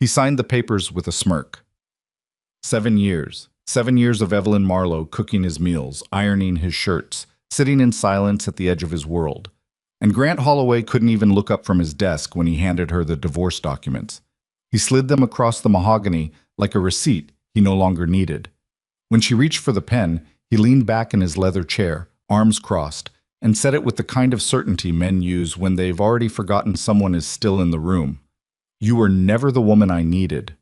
He signed the papers with a smirk. 7 years. 7 years of Evelyn Marlowe cooking his meals, ironing his shirts, sitting in silence at the edge of his world. And Grant Holloway couldn't even look up from his desk when he handed her the divorce documents. He slid them across the mahogany like a receipt he no longer needed. When she reached for the pen, he leaned back in his leather chair, arms crossed, and said it with the kind of certainty men use when they've already forgotten someone is still in the room. You were never the woman I needed.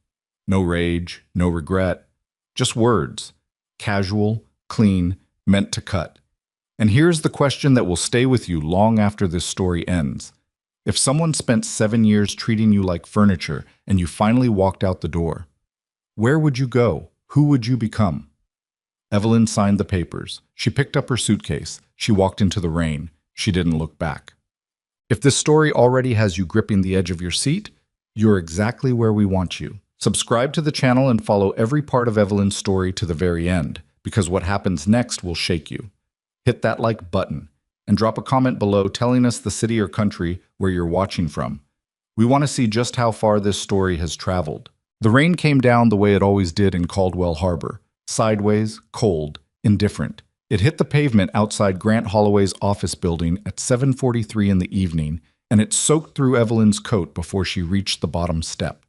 No rage, no regret, just words. Casual, clean, meant to cut. And here's the question that will stay with you long after this story ends. If someone spent 7 years treating you like furniture and you finally walked out the door, where would you go? Who would you become? Evelyn signed the papers. She picked up her suitcase. She walked into the rain. She didn't look back. If this story already has you gripping the edge of your seat, you're exactly where we want you. Subscribe to the channel and follow every part of Evelyn's story to the very end, because what happens next will shake you. Hit that like button and drop a comment below telling us the city or country where you're watching from. We want to see just how far this story has traveled. The rain came down the way it always did in Caldwell Harbor. Sideways, cold, indifferent. It hit the pavement outside Grant Holloway's office building at 7:43 in the evening, and it soaked through Evelyn's coat before she reached the bottom step.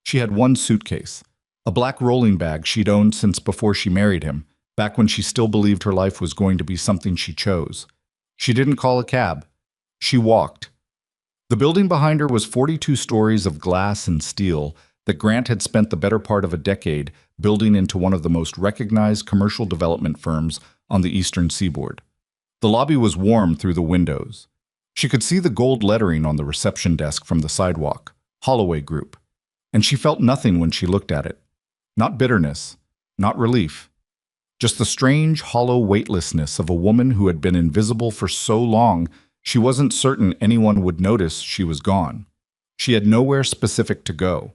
She had one suitcase, a black rolling bag she'd owned since before she married him, back when she still believed her life was going to be something she chose. She didn't call a cab. She walked. The building behind her was 42 stories of glass and steel that Grant had spent the better part of a decade building into one of the most recognized commercial development firms on the eastern seaboard. The lobby was warm through the windows. She could see the gold lettering on the reception desk from the sidewalk, Holloway Group, and she felt nothing when she looked at it. Not bitterness, not relief, just the strange, hollow weightlessness of a woman who had been invisible for so long she wasn't certain anyone would notice she was gone. She had nowhere specific to go.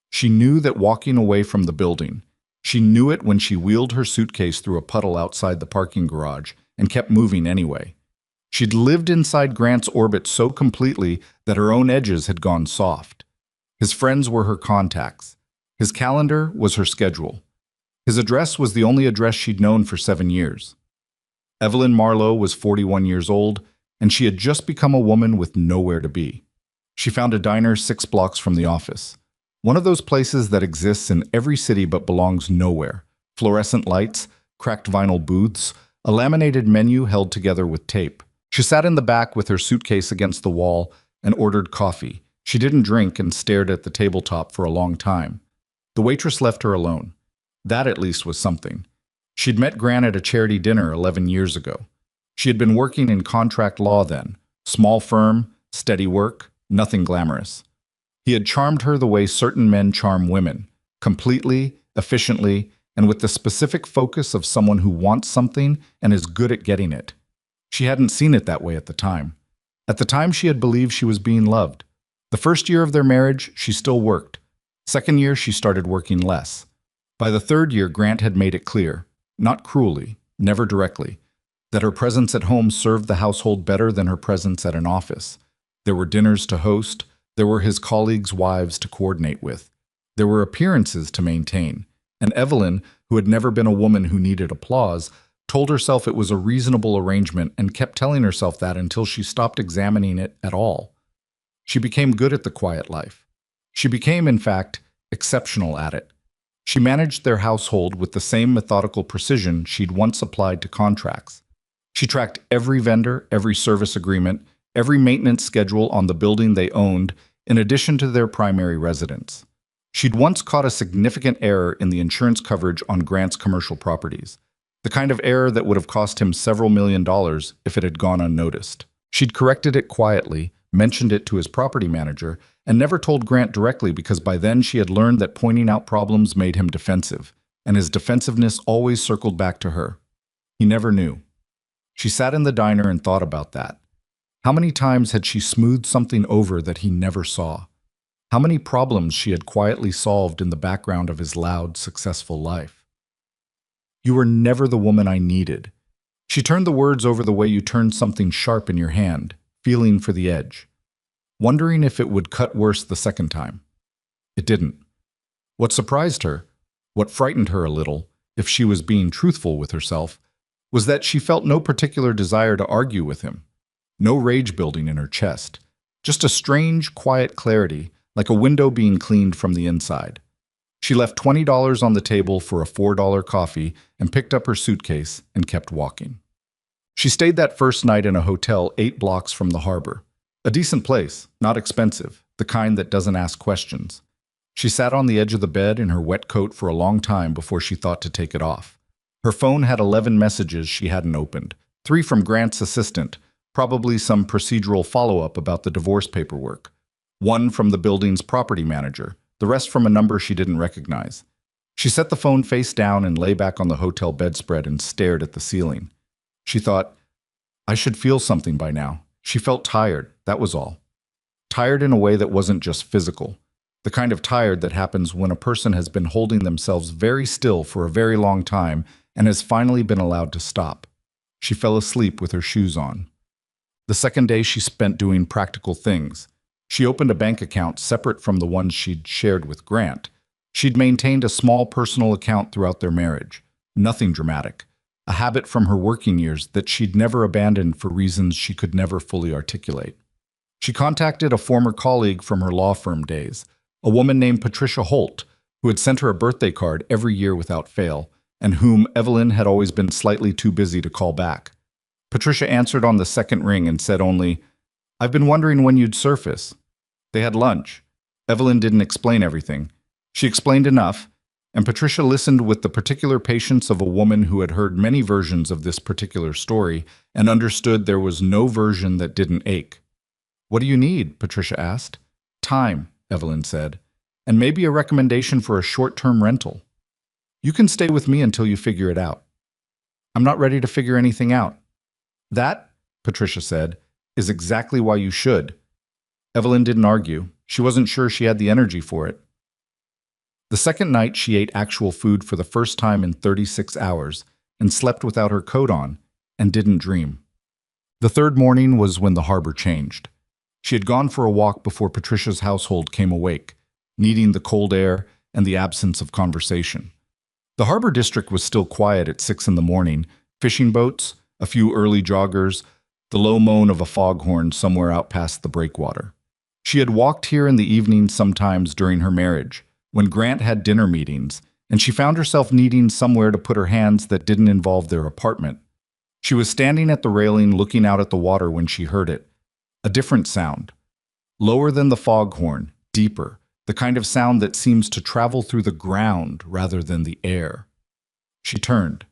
She knew that walking away from the building. She knew it when she wheeled her suitcase through a puddle outside the parking garage and kept moving anyway. She'd lived inside Grant's orbit so completely that her own edges had gone soft. His friends were her contacts. His calendar was her schedule. His address was the only address she'd known for 7 years. Evelyn Marlowe was 41 years old, and she had just become a woman with nowhere to be. She found a diner 6 blocks from the office. One of those places that exists in every city but belongs nowhere. Fluorescent lights, cracked vinyl booths, a laminated menu held together with tape. She sat in the back with her suitcase against the wall and ordered coffee. She didn't drink and stared at the tabletop for a long time. The waitress left her alone. That at least was something. She'd met Grant at a charity dinner 11 years ago. She had been working in contract law then. Small firm, steady work, nothing glamorous. He had charmed her the way certain men charm women, completely, efficiently, and with the specific focus of someone who wants something and is good at getting it. She hadn't seen it that way at the time. At the time, she had believed she was being loved. The first year of their marriage, she still worked. Second year, she started working less. By the third year, Grant had made it clear, not cruelly, never directly, that her presence at home served the household better than her presence at an office. There were dinners to host. There were his colleagues' wives to coordinate with. There were appearances to maintain. And Evelyn, who had never been a woman who needed applause, told herself it was a reasonable arrangement and kept telling herself that until she stopped examining it at all. She became good at the quiet life. She became, in fact, exceptional at it. She managed their household with the same methodical precision she'd once applied to contracts. She tracked every vendor, every service agreement, every maintenance schedule on the building they owned, in addition to their primary residence. She'd once caught a significant error in the insurance coverage on Grant's commercial properties, the kind of error that would have cost him several $1,000,000 if it had gone unnoticed. She'd corrected it quietly, mentioned it to his property manager, and never told Grant directly because by then she had learned that pointing out problems made him defensive, and his defensiveness always circled back to her. He never knew. She sat in the diner and thought about that. How many times had she smoothed something over that he never saw? How many problems she had quietly solved in the background of his loud, successful life? You were never the woman I needed. She turned the words over the way you turn something sharp in your hand, feeling for the edge, wondering if it would cut worse the second time. It didn't. What surprised her, what frightened her a little, if she was being truthful with herself, was that she felt no particular desire to argue with him. No rage building in her chest. Just a strange, quiet clarity, like a window being cleaned from the inside. She left $20 on the table for a $4 coffee and picked up her suitcase and kept walking. She stayed that first night in a hotel 8 blocks from the harbor. A decent place, not expensive, the kind that doesn't ask questions. She sat on the edge of the bed in her wet coat for a long time before she thought to take it off. Her phone had 11 messages she hadn't opened, 3 from Grant's assistant, probably some procedural follow-up about the divorce paperwork, 1 from the building's property manager, the rest from a number she didn't recognize. She set the phone face down and lay back on the hotel bedspread and stared at the ceiling. She thought, I should feel something by now. She felt tired, that was all. Tired in a way that wasn't just physical. The kind of tired that happens when a person has been holding themselves very still for a very long time and has finally been allowed to stop. She fell asleep with her shoes on. The second day she spent doing practical things. She opened a bank account separate from the ones she'd shared with Grant. She'd maintained a small personal account throughout their marriage. Nothing dramatic. A habit from her working years that she'd never abandoned for reasons she could never fully articulate. She contacted a former colleague from her law firm days, a woman named Patricia Holt, who had sent her a birthday card every year without fail, and whom Evelyn had always been slightly too busy to call back. Patricia answered on the second ring and said only, I've been wondering when you'd surface. They had lunch. Evelyn didn't explain everything. She explained enough, and Patricia listened with the particular patience of a woman who had heard many versions of this particular story and understood there was no version that didn't ache. What do you need? Patricia asked. Time, Evelyn said, and maybe a recommendation for a short-term rental. You can stay with me until you figure it out. I'm not ready to figure anything out. That, Patricia said, is exactly why you should. Evelyn didn't argue. She wasn't sure she had the energy for it. The second night she ate actual food for the first time in 36 hours and slept without her coat on and didn't dream. The third morning was when the harbor changed. She had gone for a walk before Patricia's household came awake, needing the cold air and the absence of conversation. The harbor district was still quiet at 6 in the morning, fishing boats, a few early joggers, the low moan of a foghorn somewhere out past the breakwater. She had walked here in the evening sometimes during her marriage, when Grant had dinner meetings, and she found herself needing somewhere to put her hands that didn't involve their apartment. She was standing at the railing looking out at the water when she heard it. A different sound. Lower than the foghorn, deeper, the kind of sound that seems to travel through the ground rather than the air. She turned.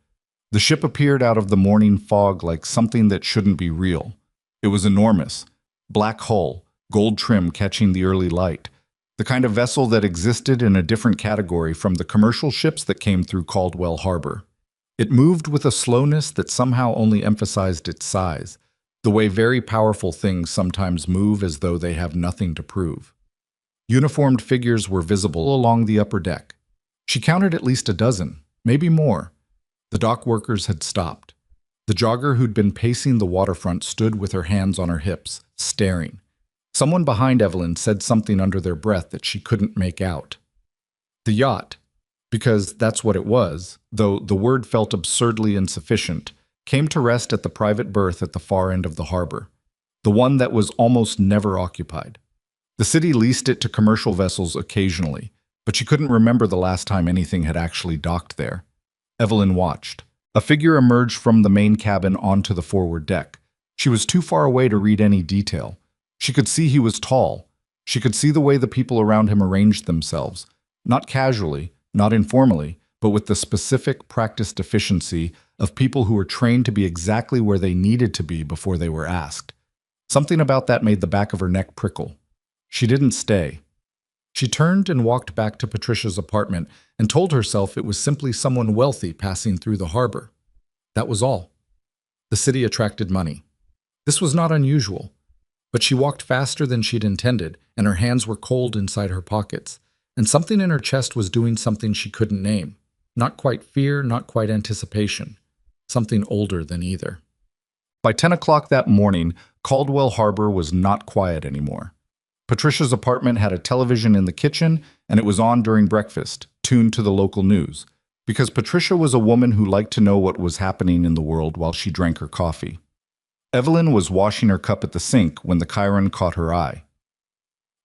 The ship appeared out of the morning fog like something that shouldn't be real. It was enormous. Black hull, gold trim catching the early light. The kind of vessel that existed in a different category from the commercial ships that came through Caldwell Harbor. It moved with a slowness that somehow only emphasized its size, the way very powerful things sometimes move as though they have nothing to prove. Uniformed figures were visible along the upper deck. She counted at least a dozen, maybe more. The dock workers had stopped. The jogger who'd been pacing the waterfront stood with her hands on her hips, staring. Someone behind Evelyn said something under their breath that she couldn't make out. The yacht, because that's what it was, though the word felt absurdly insufficient, came to rest at the private berth at the far end of the harbor, the one that was almost never occupied. The city leased it to commercial vessels occasionally, but she couldn't remember the last time anything had actually docked there. Evelyn watched. A figure emerged from the main cabin onto the forward deck. She was too far away to read any detail. She could see he was tall. She could see the way the people around him arranged themselves, not casually, not informally, but with the specific practiced efficiency of people who were trained to be exactly where they needed to be before they were asked. Something about that made the back of her neck prickle. She didn't stay. She turned and walked back to Patricia's apartment and told herself it was simply someone wealthy passing through the harbor. That was all. The city attracted money. This was not unusual. But she walked faster than she'd intended, and her hands were cold inside her pockets, and something in her chest was doing something she couldn't name. Not quite fear, not quite anticipation. Something older than either. By 10 o'clock that morning, Caldwell Harbor was not quiet anymore. Patricia's apartment had a television in the kitchen, and it was on during breakfast, tuned to the local news, because Patricia was a woman who liked to know what was happening in the world while she drank her coffee. Evelyn was washing her cup at the sink when the Chiron caught her eye.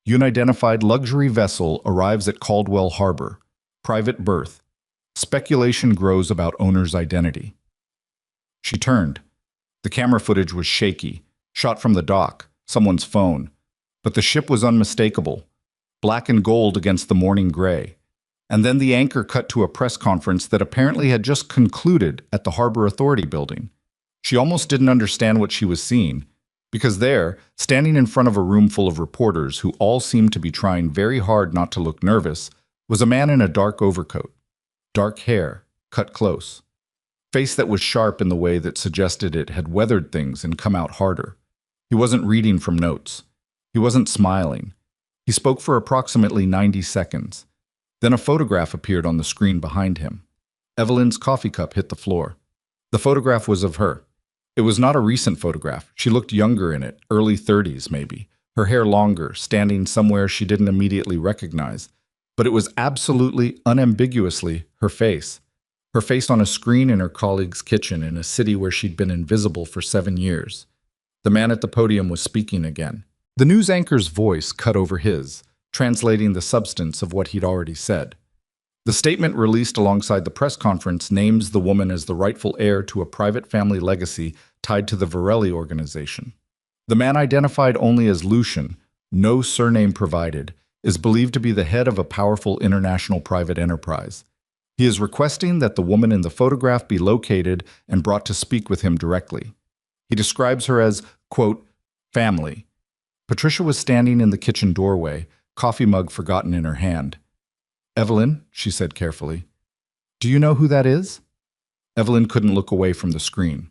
Unidentified luxury vessel arrives at Caldwell Harbor. Private berth. Speculation grows about owner's identity. She turned. The camera footage was shaky, shot from the dock, someone's phone. But the ship was unmistakable, black and gold against the morning gray. And then the anchor cut to a press conference that apparently had just concluded at the Harbor Authority building. She almost didn't understand what she was seeing, because there, standing in front of a room full of reporters who all seemed to be trying very hard not to look nervous, was a man in a dark overcoat. Dark hair, cut close. Face that was sharp in the way that suggested it had weathered things and come out harder. He wasn't reading from notes. He wasn't smiling. He spoke for approximately 90 seconds. Then a photograph appeared on the screen behind him. Evelyn's coffee cup hit the floor. The photograph was of her. It was not a recent photograph. She looked younger in it, early 30s maybe, her hair longer, standing somewhere she didn't immediately recognize. But it was absolutely, unambiguously her face. Her face on a screen in her colleague's kitchen in a city where she'd been invisible for 7 years. The man at the podium was speaking again. The news anchor's voice cut over his, translating the substance of what he'd already said. The statement released alongside the press conference names the woman as the rightful heir to a private family legacy tied to the Varelli organization. The man, identified only as Lucian, no surname provided, is believed to be the head of a powerful international private enterprise. He is requesting that the woman in the photograph be located and brought to speak with him directly. He describes her as, quote, family. Patricia was standing in the kitchen doorway, coffee mug forgotten in her hand. Evelyn, she said carefully, do you know who that is? Evelyn couldn't look away from the screen.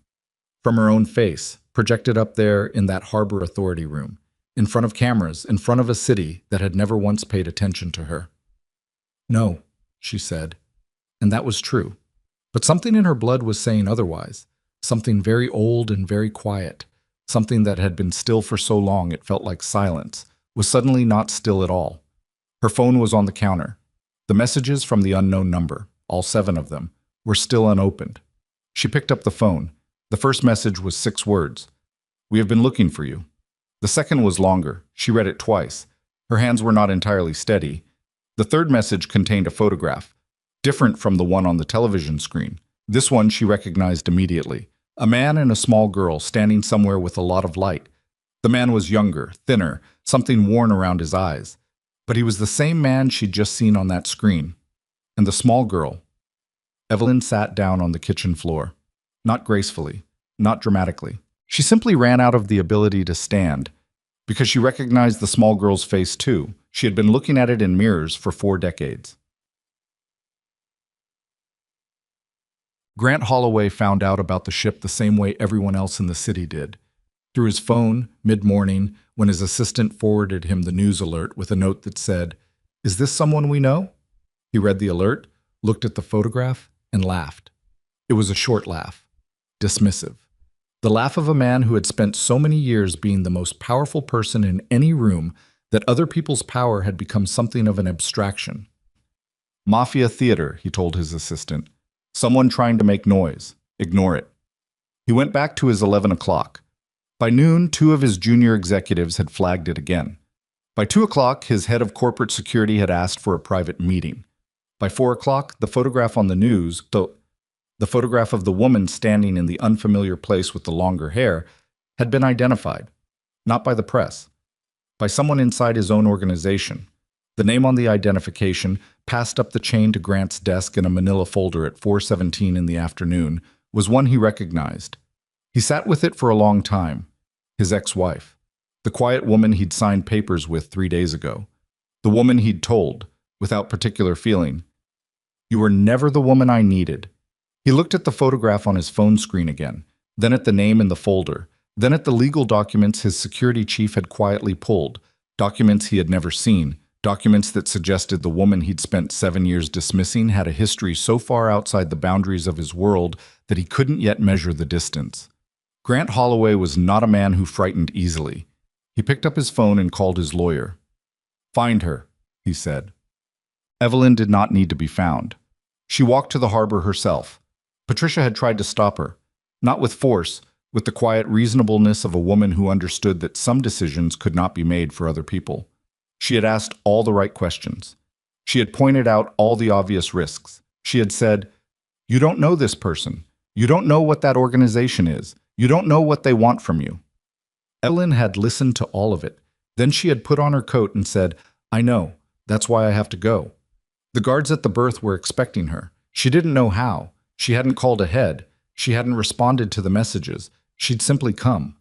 From her own face, projected up there in that Harbor Authority room, in front of cameras, in front of a city that had never once paid attention to her. No, she said, and that was true. But something in her blood was saying otherwise, something very old and very quiet, something that had been still for so long it felt like silence, was suddenly not still at all. Her phone was on the counter. The messages from the unknown number, all 7 of them, were still unopened. She picked up the phone. The first message was 6 words. We have been looking for you. The second was longer. She read it twice. Her hands were not entirely steady. The third message contained a photograph, different from the one on the television screen. This one she recognized immediately. A man and a small girl standing somewhere with a lot of light. The man was younger, thinner, something worn around his eyes. But he was the same man she'd just seen on that screen. And the small girl. Evelyn sat down on the kitchen floor. Not gracefully, not dramatically. She simply ran out of the ability to stand, because she recognized the small girl's face too. She had been looking at it in mirrors for 4 decades. Grant Holloway found out about the ship the same way everyone else in the city did. Through his phone, mid-morning, when his assistant forwarded him the news alert with a note that said, "Is this someone we know?" He read the alert, looked at the photograph, and laughed. It was a short laugh, dismissive. The laugh of a man who had spent so many years being the most powerful person in any room that other people's power had become something of an abstraction. Mafia theater, he told his assistant. Someone trying to make noise. Ignore it. He went back to his 11 o'clock. By noon, 2 of his junior executives had flagged it again. By 2 o'clock, his head of corporate security had asked for a private meeting. By 4 o'clock, the photograph on the news, the photograph of the woman standing in the unfamiliar place with the longer hair, had been identified. Not by the press. By someone inside his own organization. The name on the identification, passed up the chain to Grant's desk in a manila folder at 4:17 in the afternoon, was one he recognized. He sat with it for a long time. His ex-wife. The quiet woman he'd signed papers with 3 days ago. The woman he'd told, without particular feeling, "You were never the woman I needed." He looked at the photograph on his phone screen again, then at the name in the folder, then at the legal documents his security chief had quietly pulled, documents he had never seen, documents that suggested the woman he'd spent 7 years dismissing had a history so far outside the boundaries of his world that he couldn't yet measure the distance. Grant Holloway was not a man who frightened easily. He picked up his phone and called his lawyer. Find her, he said. Evelyn did not need to be found. She walked to the harbor herself. Patricia had tried to stop her, not with force, with the quiet reasonableness of a woman who understood that some decisions could not be made for other people. She had asked all the right questions. She had pointed out all the obvious risks. She had said, "You don't know this person. You don't know what that organization is. You don't know what they want from you." Evelyn had listened to all of it. Then she had put on her coat and said, "I know. That's why I have to go." The guards at the berth were expecting her. She didn't know how. She hadn't called ahead. She hadn't responded to the messages. She'd simply come.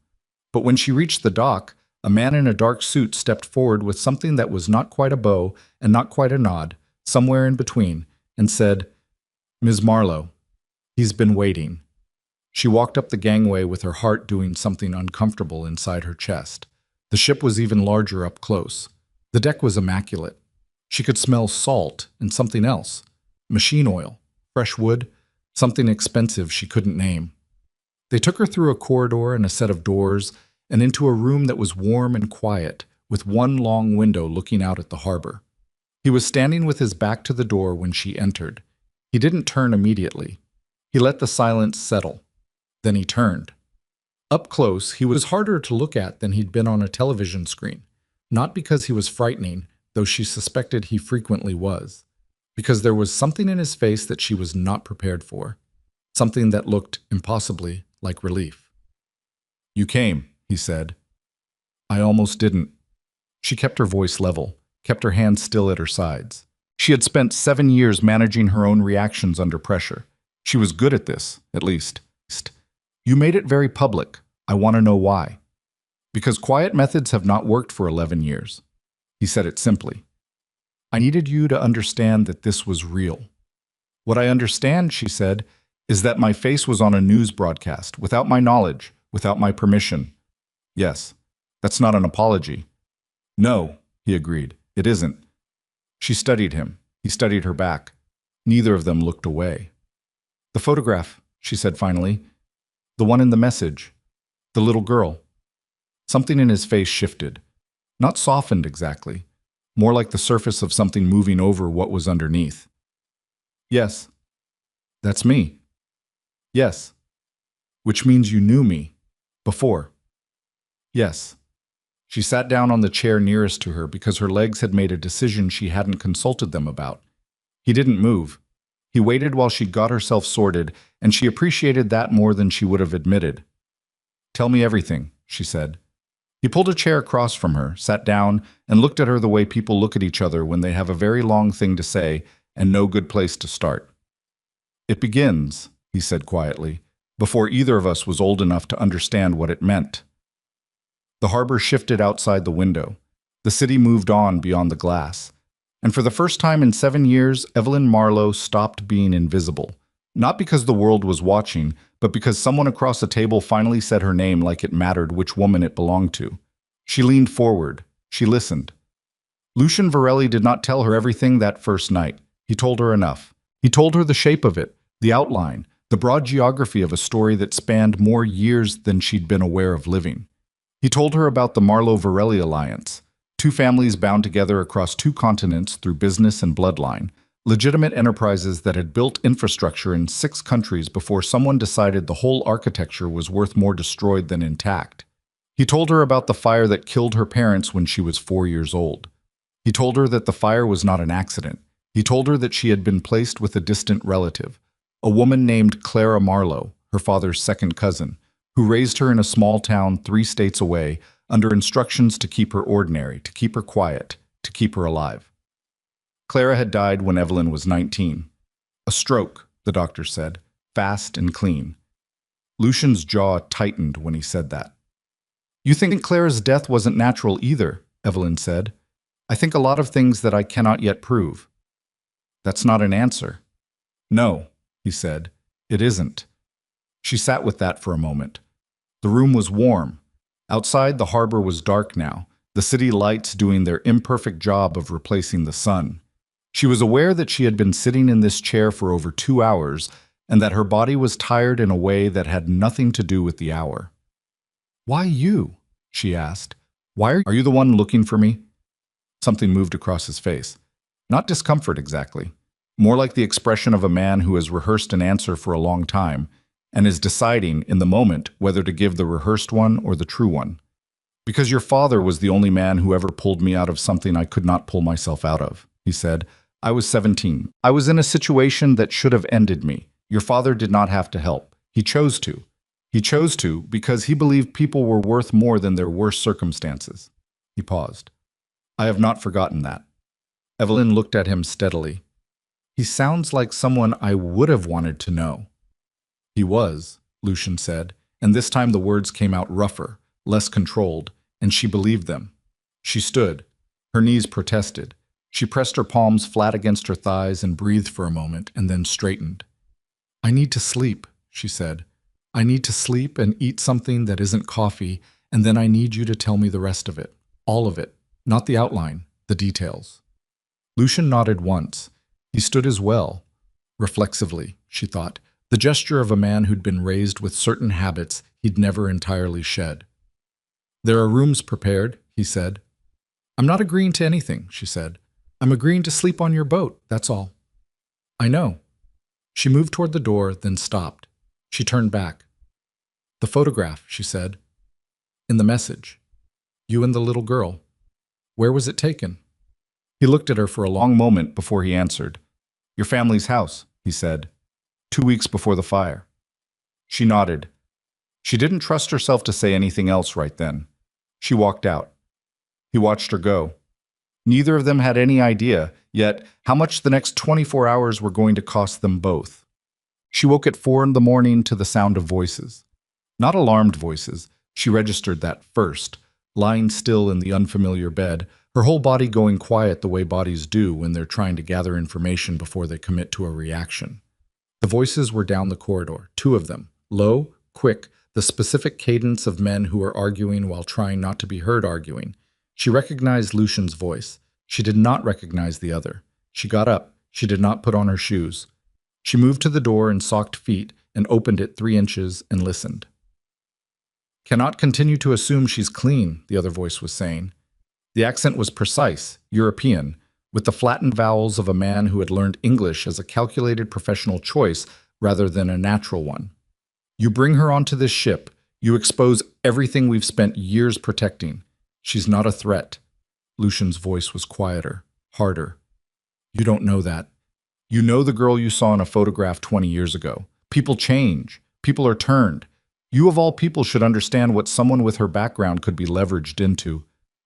But when she reached the dock, a man in a dark suit stepped forward with something that was not quite a bow and not quite a nod, somewhere in between, and said, "Ms. Marlowe, he's been waiting." She walked up the gangway with her heart doing something uncomfortable inside her chest. The ship was even larger up close. The deck was immaculate. She could smell salt and something else, machine oil, fresh wood, something expensive she couldn't name. They took her through a corridor and a set of doors and into a room that was warm and quiet, with one long window looking out at the harbor. He was standing with his back to the door when she entered. He didn't turn immediately. He let the silence settle. Then he turned. Up close, he was harder to look at than he'd been on a television screen, not because he was frightening, though she suspected he frequently was, because there was something in his face that she was not prepared for, something that looked impossibly like relief. "You came," he said. "I almost didn't." She kept her voice level, kept her hands still at her sides. She had spent 7 years managing her own reactions under pressure. She was good at this, at least. "You made it very public. I want to know why." "Because quiet methods have not worked for 11 years. He said it simply. "I needed you to understand that this was real." "What I understand," she said, "is that my face was on a news broadcast, without my knowledge, without my permission." "Yes, that's not an apology." "No," he agreed, "it isn't." She studied him. He studied her back. Neither of them looked away. "The photograph," she said finally. "The one in the message. The little girl." Something in his face shifted. Not softened exactly. More like the surface of something moving over what was underneath. "Yes. That's me." "Yes. Which means you knew me. Before." "Yes." She sat down on the chair nearest to her because her legs had made a decision she hadn't consulted them about. He didn't move. He waited while she got herself sorted, and she appreciated that more than she would have admitted. "Tell me everything," she said. He pulled a chair across from her, sat down, and looked at her the way people look at each other when they have a very long thing to say and no good place to start. "It begins," he said quietly, "before either of us was old enough to understand what it meant." The harbor shifted outside the window. The city moved on beyond the glass. And for the first time in 7 years, Evelyn Marlowe stopped being invisible. Not because the world was watching, but because someone across the table finally said her name like it mattered which woman it belonged to. She leaned forward. She listened. Lucian Varelli did not tell her everything that first night. He told her enough. He told her the shape of it, the outline, the broad geography of a story that spanned more years than she'd been aware of living. He told her about the Marlowe-Varelli alliance, 2 families bound together across 2 continents through business and bloodline, legitimate enterprises that had built infrastructure in 6 countries before someone decided the whole architecture was worth more destroyed than intact. He told her about the fire that killed her parents when she was 4 years old. He told her that the fire was not an accident. He told her that she had been placed with a distant relative, a woman named Clara Marlowe, her father's second cousin, who raised her in a small town 3 states away under instructions to keep her ordinary, to keep her quiet, to keep her alive. Clara had died when Evelyn was 19. A stroke, the doctor said, fast and clean. Lucian's jaw tightened when he said that. "You think Clara's death wasn't natural either," Evelyn said. "I think a lot of things that I cannot yet prove." "That's not an answer." "No," he said, "it isn't." She sat with that for a moment. The room was warm. Outside, the harbor was dark now, the city lights doing their imperfect job of replacing the sun. She was aware that she had been sitting in this chair for over 2 hours and that her body was tired in a way that had nothing to do with the hour. "Why you?" she asked. "Why are you the one looking for me?" Something moved across his face. Not discomfort exactly. More like the expression of a man who has rehearsed an answer for a long time and is deciding in the moment whether to give the rehearsed one or the true one. Because your father was the only man who ever pulled me out of something I could not pull myself out of, he said. I was 17. I was in a situation that should have ended me. Your father did not have to help. He chose to. He chose to because he believed people were worth more than their worst circumstances. He paused. I have not forgotten that. Evelyn looked at him steadily. He sounds like someone I would have wanted to know. He was, Lucian said, and this time the words came out rougher, less controlled, and she believed them. She stood. Her knees protested. She pressed her palms flat against her thighs and breathed for a moment and then straightened. I need to sleep, she said. I need to sleep and eat something that isn't coffee, and then I need you to tell me the rest of it. All of it. Not the outline, the details. Lucian nodded once. He stood as well. Reflexively, she thought, the gesture of a man who'd been raised with certain habits he'd never entirely shed. There are rooms prepared, he said. I'm not agreeing to anything, she said. I'm agreeing to sleep on your boat, that's all. I know. She moved toward the door, then stopped. She turned back. The photograph, she said. In the message. You and the little girl. Where was it taken? He looked at her for a long moment before he answered. Your family's house, he said. 2 weeks before the fire. She nodded. She didn't trust herself to say anything else right then. She walked out. He watched her go. Neither of them had any idea, yet, how much the next 24 hours were going to cost them both. She woke at 4 in the morning to the sound of voices. Not alarmed voices. She registered that first, lying still in the unfamiliar bed, her whole body going quiet the way bodies do when they're trying to gather information before they commit to a reaction. The voices were down the corridor, 2 of them, low, quick, the specific cadence of men who are arguing while trying not to be heard arguing. She recognized Lucian's voice. She did not recognize the other. She got up. She did not put on her shoes. She moved to the door in socked feet and opened it 3 inches and listened. Cannot continue to assume she's clean, the other voice was saying. The accent was precise, European, with the flattened vowels of a man who had learned English as a calculated professional choice rather than a natural one. You bring her onto this ship, you expose everything we've spent years protecting. She's not a threat. Lucian's voice was quieter, harder. You don't know that. You know the girl you saw in a photograph 20 years ago. People change. People are turned. You of all people should understand what someone with her background could be leveraged into.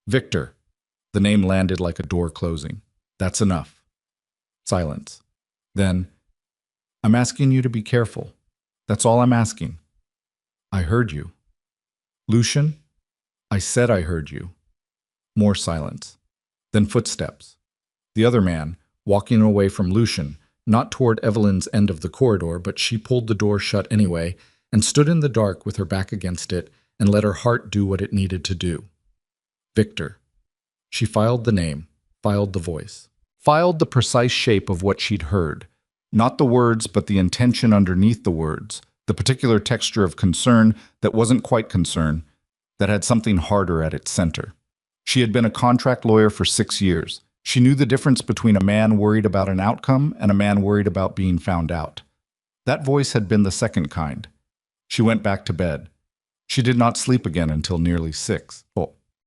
Victor. The name landed like a door closing. That's enough. Silence. Then, I'm asking you to be careful. That's all I'm asking. I heard you. Lucian, I said I heard you. More silence. Then footsteps. The other man, walking away from Lucian, not toward Evelyn's end of the corridor, but she pulled the door shut anyway and stood in the dark with her back against it and let her heart do what it needed to do. Victor. She filed the name, filed the voice, filed the precise shape of what she'd heard. Not the words, but the intention underneath the words, the particular texture of concern that wasn't quite concern, that had something harder at its center. She had been a contract lawyer for 6 years. She knew the difference between a man worried about an outcome and a man worried about being found out. That voice had been the second kind. She went back to bed. She did not sleep again until nearly 6.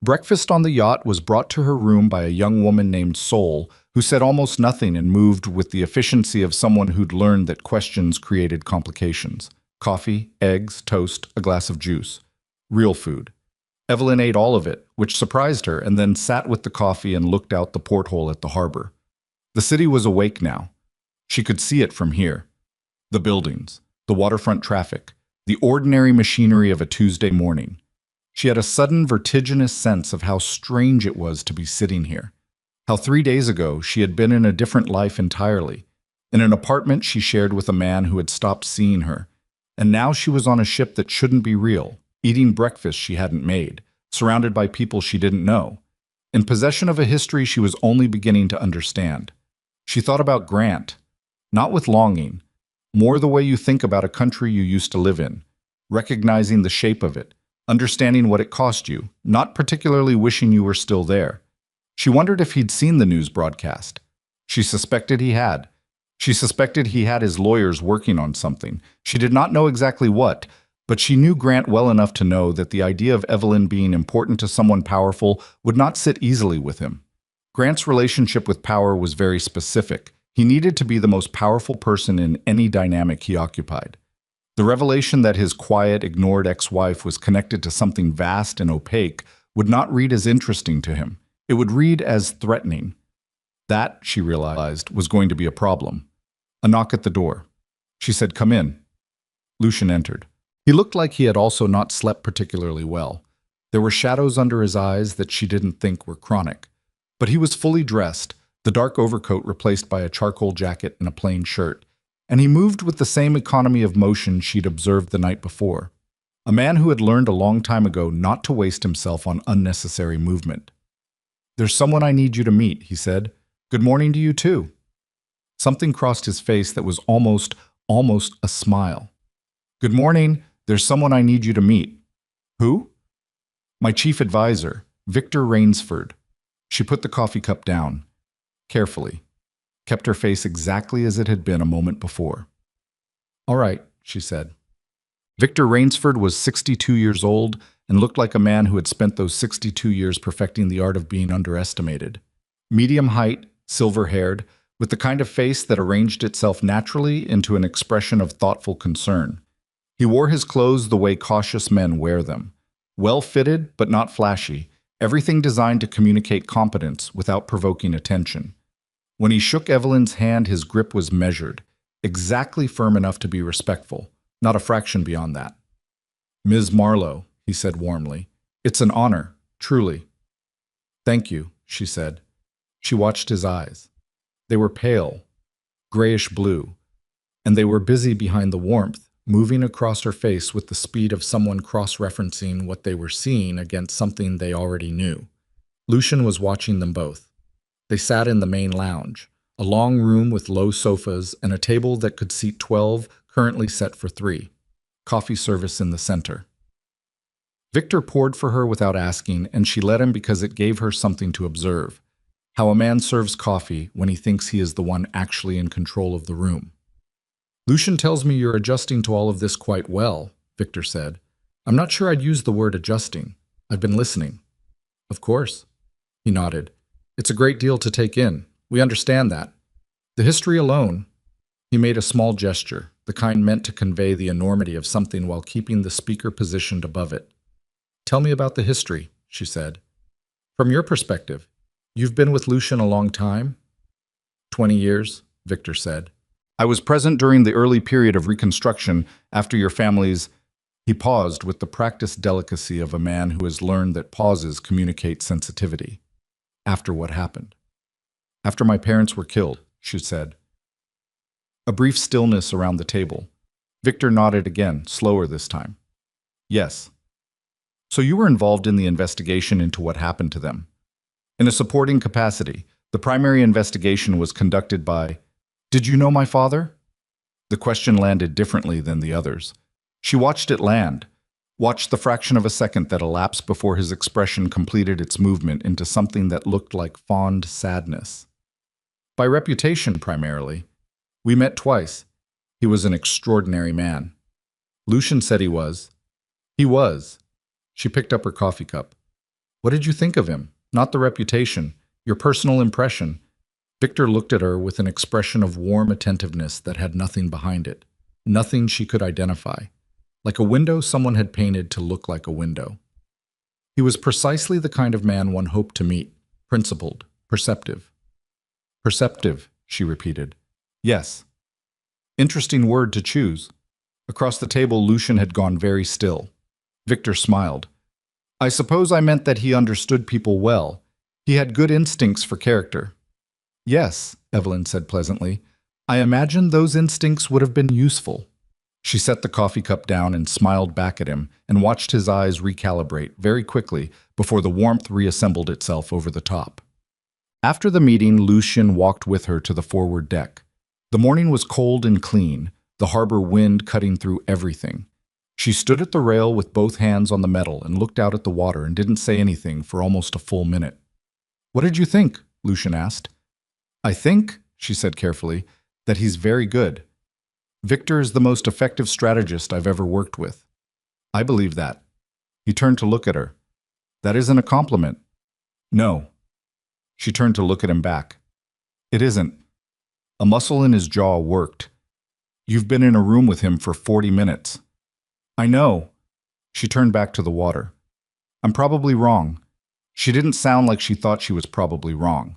Breakfast on the yacht was brought to her room by a young woman named Sol, who said almost nothing and moved with the efficiency of someone who'd learned that questions created complications. Coffee, eggs, toast, a glass of juice. Real food. Evelyn ate all of it, which surprised her, and then sat with the coffee and looked out the porthole at the harbor. The city was awake now. She could see it from here. The buildings, the waterfront traffic, the ordinary machinery of a Tuesday morning. She had a sudden vertiginous sense of how strange it was to be sitting here. How 3 days ago she had been in a different life entirely, in an apartment she shared with a man who had stopped seeing her, and now she was on a ship that shouldn't be real, eating breakfast she hadn't made, surrounded by people she didn't know, in possession of a history she was only beginning to understand. She thought about Grant, not with longing, more the way you think about a country you used to live in, recognizing the shape of it, understanding what it cost you, not particularly wishing you were still there. She wondered if he'd seen the news broadcast. She suspected he had. She suspected he had his lawyers working on something. She did not know exactly what, but she knew Grant well enough to know that the idea of Evelyn being important to someone powerful would not sit easily with him. Grant's relationship with power was very specific. He needed to be the most powerful person in any dynamic he occupied. The revelation that his quiet, ignored ex-wife was connected to something vast and opaque would not read as interesting to him. It would read as threatening. That, she realized, was going to be a problem. A knock at the door. She said, "Come in." Lucian entered. He looked like he had also not slept particularly well. There were shadows under his eyes that she didn't think were chronic. But he was fully dressed, the dark overcoat replaced by a charcoal jacket and a plain shirt, and he moved with the same economy of motion she'd observed the night before. A man who had learned a long time ago not to waste himself on unnecessary movement. "There's someone I need you to meet," he said. "Good morning to you too." Something crossed his face that was almost a smile. "Good morning. There's someone I need you to meet." "Who?" "My chief advisor, Victor Rainsford." She put the coffee cup down, carefully, kept her face exactly as it had been a moment before. "All right," she said. Victor Rainsford was 62 years old and looked like a man who had spent those 62 years perfecting the art of being underestimated. Medium height, silver-haired, with the kind of face that arranged itself naturally into an expression of thoughtful concern. He wore his clothes the way cautious men wear them. Well-fitted, but not flashy, everything designed to communicate competence without provoking attention. When he shook Evelyn's hand, his grip was measured, exactly firm enough to be respectful, not a fraction beyond that. "Ms. Marlowe," he said warmly, "it's an honor, truly." "Thank you," she said. She watched his eyes. They were pale, grayish blue, and they were busy behind the warmth, moving across her face with the speed of someone cross-referencing what they were seeing against something they already knew. Lucian was watching them both. They sat in the main lounge, a long room with low sofas and a table that could seat 12, currently set for 3. Coffee service in the center. Victor poured for her without asking, and she let him because it gave her something to observe. How a man serves coffee when he thinks he is the one actually in control of the room. "Lucian tells me you're adjusting to all of this quite well," Victor said. "I'm not sure I'd use the word adjusting. I've been listening." "Of course." He nodded. "It's a great deal to take in. We understand that. The history alone." He made a small gesture, the kind meant to convey the enormity of something while keeping the speaker positioned above it. "Tell me about the history," she said. "From your perspective. You've been with Lucian a long time?" 20 years, Victor said. "I was present during the early period of Reconstruction after your family's—" He paused with the practiced delicacy of a man who has learned that pauses communicate sensitivity. "After what happened?" "After my parents were killed," she said. A brief stillness around the table. Victor nodded again, slower this time. "Yes." "So you were involved in the investigation into what happened to them?" "In a supporting capacity. The primary investigation was conducted by—" "Did you know my father?" The question landed differently than the others. She watched it land, watched the fraction of a second that elapsed before his expression completed its movement into something that looked like fond sadness. "By reputation, primarily. We met twice. He was an extraordinary man." Lucian said he was. "He was." She picked up her coffee cup. "What did you think of him? Not the reputation, your personal impression." Victor looked at her with an expression of warm attentiveness that had nothing behind it, nothing she could identify, like a window someone had painted to look like a window. He was precisely the kind of man one hoped to meet, principled, perceptive. "Perceptive," she repeated. "Yes." Interesting word to choose. Across the table, Lucian had gone very still. Victor smiled. "I suppose I meant that he understood people well. He had good instincts for character." "Yes," Evelyn said pleasantly. "I imagine those instincts would have been useful." She set the coffee cup down and smiled back at him and watched his eyes recalibrate very quickly before the warmth reassembled itself over the top. After the meeting, Lucian walked with her to the forward deck. The morning was cold and clean, the harbor wind cutting through everything. She stood at the rail with both hands on the metal and looked out at the water and didn't say anything for almost a full minute. What did you think? Lucian asked. I think, she said carefully, that he's very good. Victor is the most effective strategist I've ever worked with. I believe that. He turned to look at her. That isn't a compliment. No. She turned to look at him back. It isn't. A muscle in his jaw worked. You've been in a room with him for 40 minutes. I know. She turned back to the water. I'm probably wrong. She didn't sound like she thought she was probably wrong.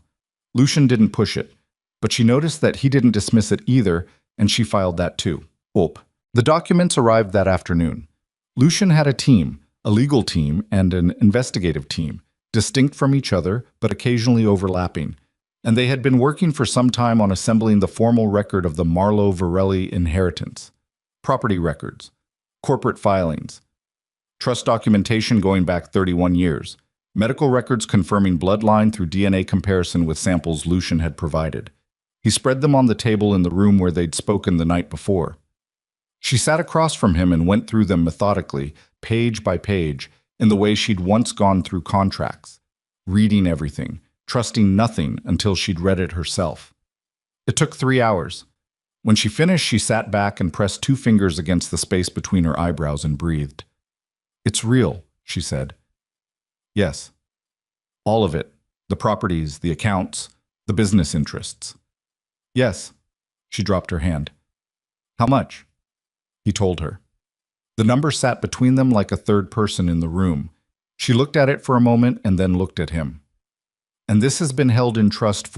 Lucian didn't push it, but she noticed that he didn't dismiss it either, and she filed that too. The documents arrived that afternoon. Lucian had a team, a legal team and an investigative team, distinct from each other but occasionally overlapping, and they had been working for some time on assembling the formal record of the Marlowe-Varelli inheritance, property records, corporate filings, trust documentation going back 31 years, medical records confirming bloodline through DNA comparison with samples Lucian had provided. He spread them on the table in the room where they'd spoken the night before. She sat across from him and went through them methodically, page by page, in the way she'd once gone through contracts, reading everything, trusting nothing until she'd read it herself. It took 3 hours. When she finished, she sat back and pressed 2 fingers against the space between her eyebrows and breathed. It's real, she said. Yes. All of it. The properties, the accounts, the business interests. Yes. She dropped her hand. How much? He told her. The number sat between them like a third person in the room. She looked at it for a moment and then looked at him. And this has been held in trust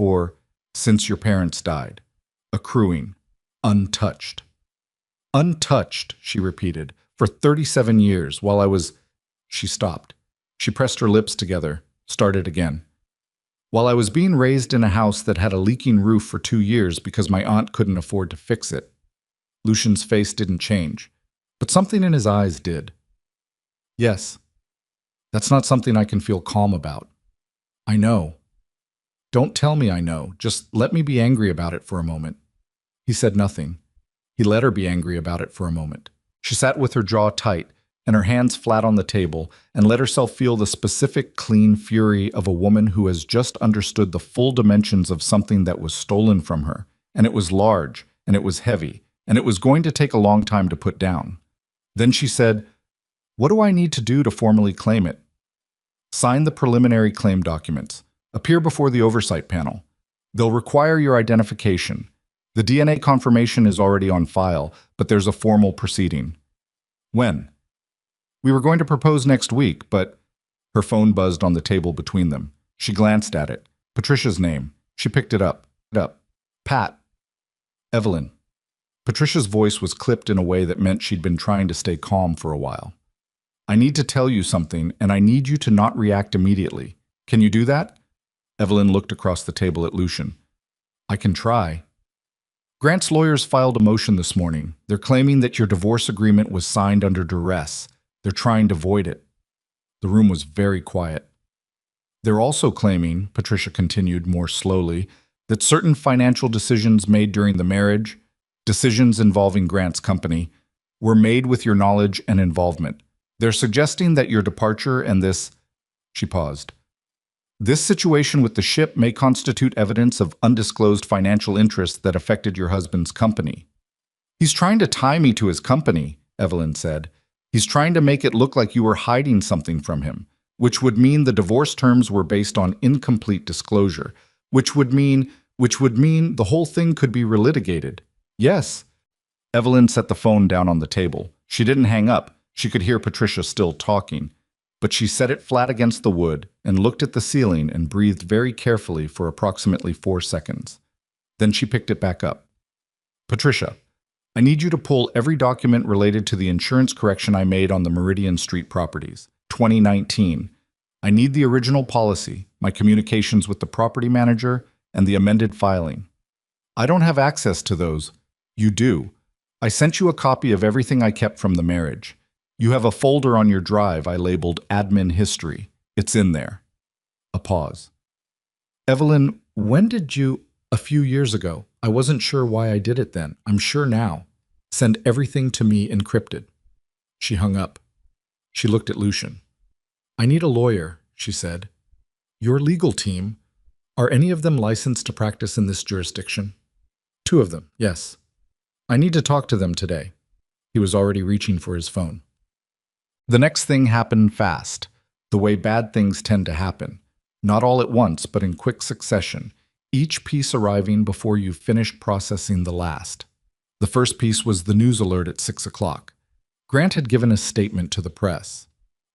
since your parents died. Accruing. Untouched. Untouched, she repeated, for 37 years while I was... She stopped. She pressed her lips together, started again. While I was being raised in a house that had a leaking roof for 2 years because my aunt couldn't afford to fix it. Lucian's face didn't change, but something in his eyes did. Yes. That's not something I can feel calm about. I know. Don't tell me I know. Just let me be angry about it for a moment. He said nothing. He let her be angry about it for a moment. She sat with her jaw tight and her hands flat on the table and let herself feel the specific, clean fury of a woman who has just understood the full dimensions of something that was stolen from her, and it was large, and it was heavy, and it was going to take a long time to put down. Then she said, "What do I need to do to formally claim it?" "Sign the preliminary claim documents. Appear before the oversight panel. They'll require your identification. The DNA confirmation is already on file, but there's a formal proceeding." "When?" "We were going to propose next week, but..." Her phone buzzed on the table between them. She glanced at it. Patricia's name. She picked it up. Pat. Evelyn. Patricia's voice was clipped in a way that meant she'd been trying to stay calm for a while. "I need to tell you something, and I need you to not react immediately. Can you do that?" Evelyn looked across the table at Lucian. "I can try." "Grant's lawyers filed a motion this morning. They're claiming that your divorce agreement was signed under duress. They're trying to void it." The room was very quiet. "They're also claiming," Patricia continued more slowly, "that certain financial decisions made during the marriage, decisions involving Grant's company, were made with your knowledge and involvement. They're suggesting that your departure and this..." She paused. "This situation with the ship may constitute evidence of undisclosed financial interests that affected your husband's company." "He's trying to tie me to his company," Evelyn said. "He's trying to make it look like you were hiding something from him, which would mean the divorce terms were based on incomplete disclosure, which would mean the whole thing could be relitigated." "Yes." Evelyn set the phone down on the table. She didn't hang up. She could hear Patricia still talking. But she set it flat against the wood and looked at the ceiling and breathed very carefully for approximately 4 seconds. Then she picked it back up. "Patricia, I need you to pull every document related to the insurance correction I made on the Meridian Street properties, 2019. I need the original policy, my communications with the property manager, and the amended filing. I don't have access to those. You do. I sent you a copy of everything I kept from the marriage. You have a folder on your drive I labeled Admin History. It's in there." A pause. "Evelyn, when did you..." "A few years ago. I wasn't sure why I did it then. I'm sure now. Send everything to me encrypted." She hung up. She looked at Lucian. "I need a lawyer," she said. "Your legal team..." Are any of them licensed to practice in this jurisdiction? Two of them, yes. I need to talk to them today. He was already reaching for his phone. The next thing happened fast, the way bad things tend to happen. Not all at once, but in quick succession, each piece arriving before you finished processing the last. The first piece was the news alert at 6 o'clock. Grant had given a statement to the press.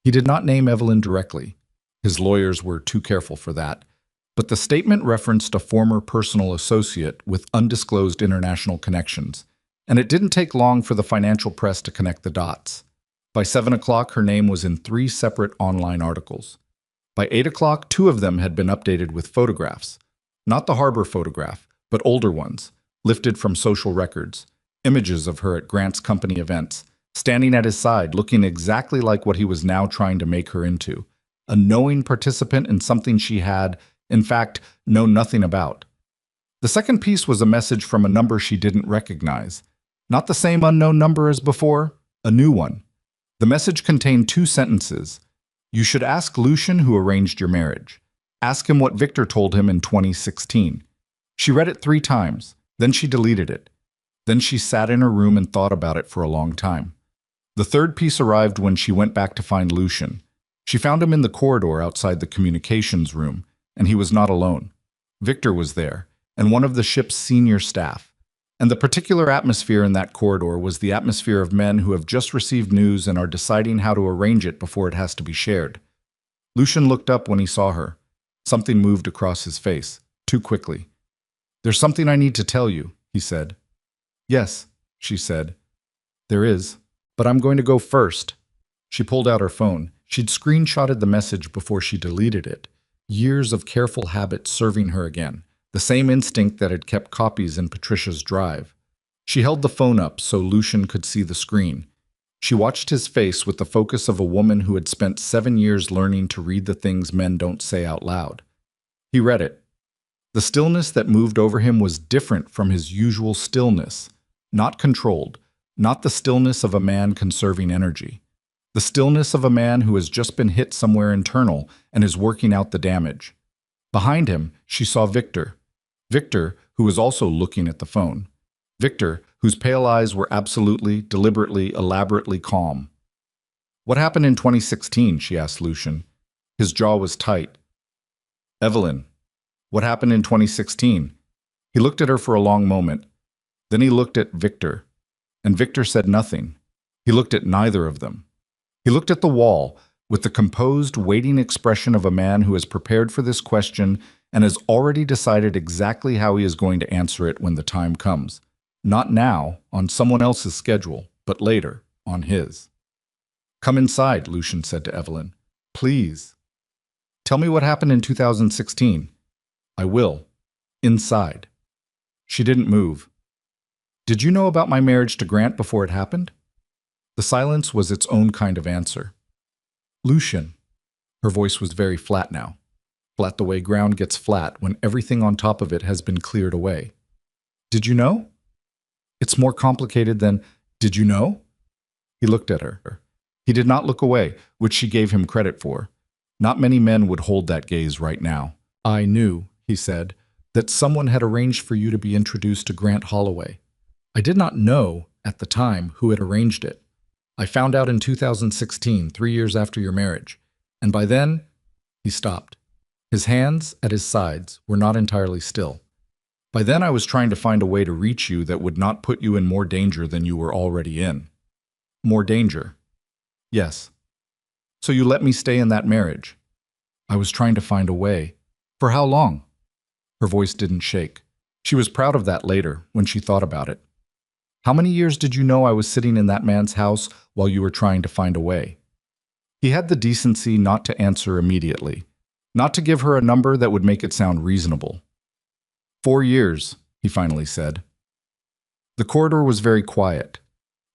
He did not name Evelyn directly. His lawyers were too careful for that. But the statement referenced a former personal associate with undisclosed international connections, and it didn't take long for the financial press to connect the dots. By 7 o'clock, her name was in 3 separate online articles. By 8 o'clock, 2 of them had been updated with photographs. Not the harbor photograph, but older ones, lifted from social records. Images of her at Grant's company events, standing at his side, looking exactly like what he was now trying to make her into. A knowing participant in something she had, in fact, known nothing about. The second piece was a message from a number she didn't recognize. Not the same unknown number as before, a new one. The message contained 2 sentences. You should ask Lucian who arranged your marriage. Ask him what Victor told him in 2016. She read it 3 times, then she deleted it. Then she sat in her room and thought about it for a long time. The third piece arrived when she went back to find Lucian. She found him in the corridor outside the communications room, and he was not alone. Victor was there, and one of the ship's senior staff. And the particular atmosphere in that corridor was the atmosphere of men who have just received news and are deciding how to arrange it before it has to be shared. Lucian looked up when he saw her. Something moved across his face, too quickly. There's something I need to tell you, he said. Yes, she said. There is, but I'm going to go first. She pulled out her phone. She'd screenshotted the message before she deleted it. Years of careful habit serving her again, the same instinct that had kept copies in Patricia's drive. She held the phone up so Lucian could see the screen. She watched his face with the focus of a woman who had spent 7 years learning to read the things men don't say out loud. He read it. The stillness that moved over him was different from his usual stillness, not controlled, not the stillness of a man conserving energy. The stillness of a man who has just been hit somewhere internal and is working out the damage. Behind him, she saw Victor. Victor, who was also looking at the phone. Victor, whose pale eyes were absolutely, deliberately, elaborately calm. What happened in 2016? She asked Lucian. His jaw was tight. Evelyn, what happened in 2016? He looked at her for a long moment. Then he looked at Victor. And Victor said nothing. He looked at neither of them. He looked at the wall with the composed, waiting expression of a man who has prepared for this question and has already decided exactly how he is going to answer it when the time comes. Not now, on someone else's schedule, but later, on his. Come inside, Lucian said to Evelyn. Please. Tell me what happened in 2016. I will. Inside. She didn't move. Did you know about my marriage to Grant before it happened? The silence was its own kind of answer. Lucian. Her voice was very flat now. Flat the way ground gets flat when everything on top of it has been cleared away. Did you know? It's more complicated than, did you know? He looked at her. He did not look away, which she gave him credit for. Not many men would hold that gaze right now. I knew, he said, that someone had arranged for you to be introduced to Grant Holloway. I did not know, at the time, who had arranged it. I found out in 2016, 3 years after your marriage. And by then, he stopped. His hands, at his sides, were not entirely still. By then I was trying to find a way to reach you that would not put you in more danger than you were already in. More danger. Yes. So you let me stay in that marriage. I was trying to find a way. For how long? Her voice didn't shake. She was proud of that later, when she thought about it. How many years did you know I was sitting in that man's house while you were trying to find a way? He had the decency not to answer immediately, not to give her a number that would make it sound reasonable. 4 years, he finally said. The corridor was very quiet.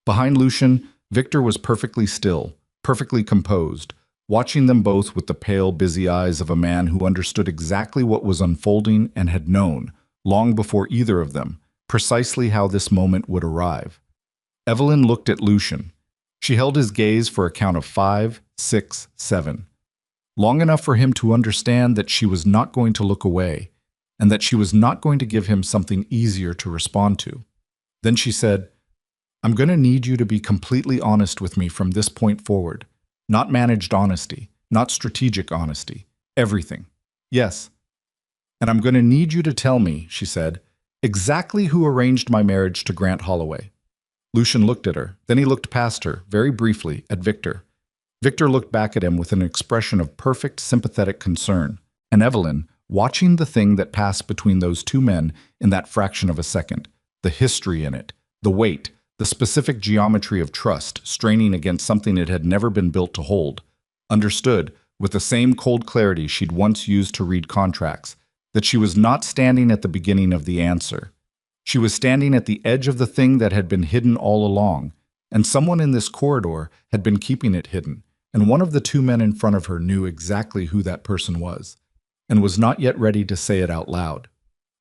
Behind Lucian, Victor was perfectly still, perfectly composed, watching them both with the pale, busy eyes of a man who understood exactly what was unfolding and had known, long before either of them, precisely how this moment would arrive. Evelyn looked at Lucian. She held his gaze for a count of 5, 6, 7. Long enough for him to understand that she was not going to look away, and that she was not going to give him something easier to respond to. Then she said, "I'm going to need you to be completely honest with me from this point forward. Not managed honesty, not strategic honesty. Everything. Yes. And I'm going to need you to tell me," she said, "exactly who arranged my marriage to Grant Holloway." Lucian looked at her. Then he looked past her, very briefly, at Victor. Victor looked back at him with an expression of perfect, sympathetic concern. And Evelyn, watching the thing that passed between those two men in that fraction of a second, the history in it, the weight, the specific geometry of trust straining against something it had never been built to hold, understood, with the same cold clarity she'd once used to read contracts, that she was not standing at the beginning of the answer. She was standing at the edge of the thing that had been hidden all along, and someone in this corridor had been keeping it hidden, and one of the two men in front of her knew exactly who that person was, and was not yet ready to say it out loud.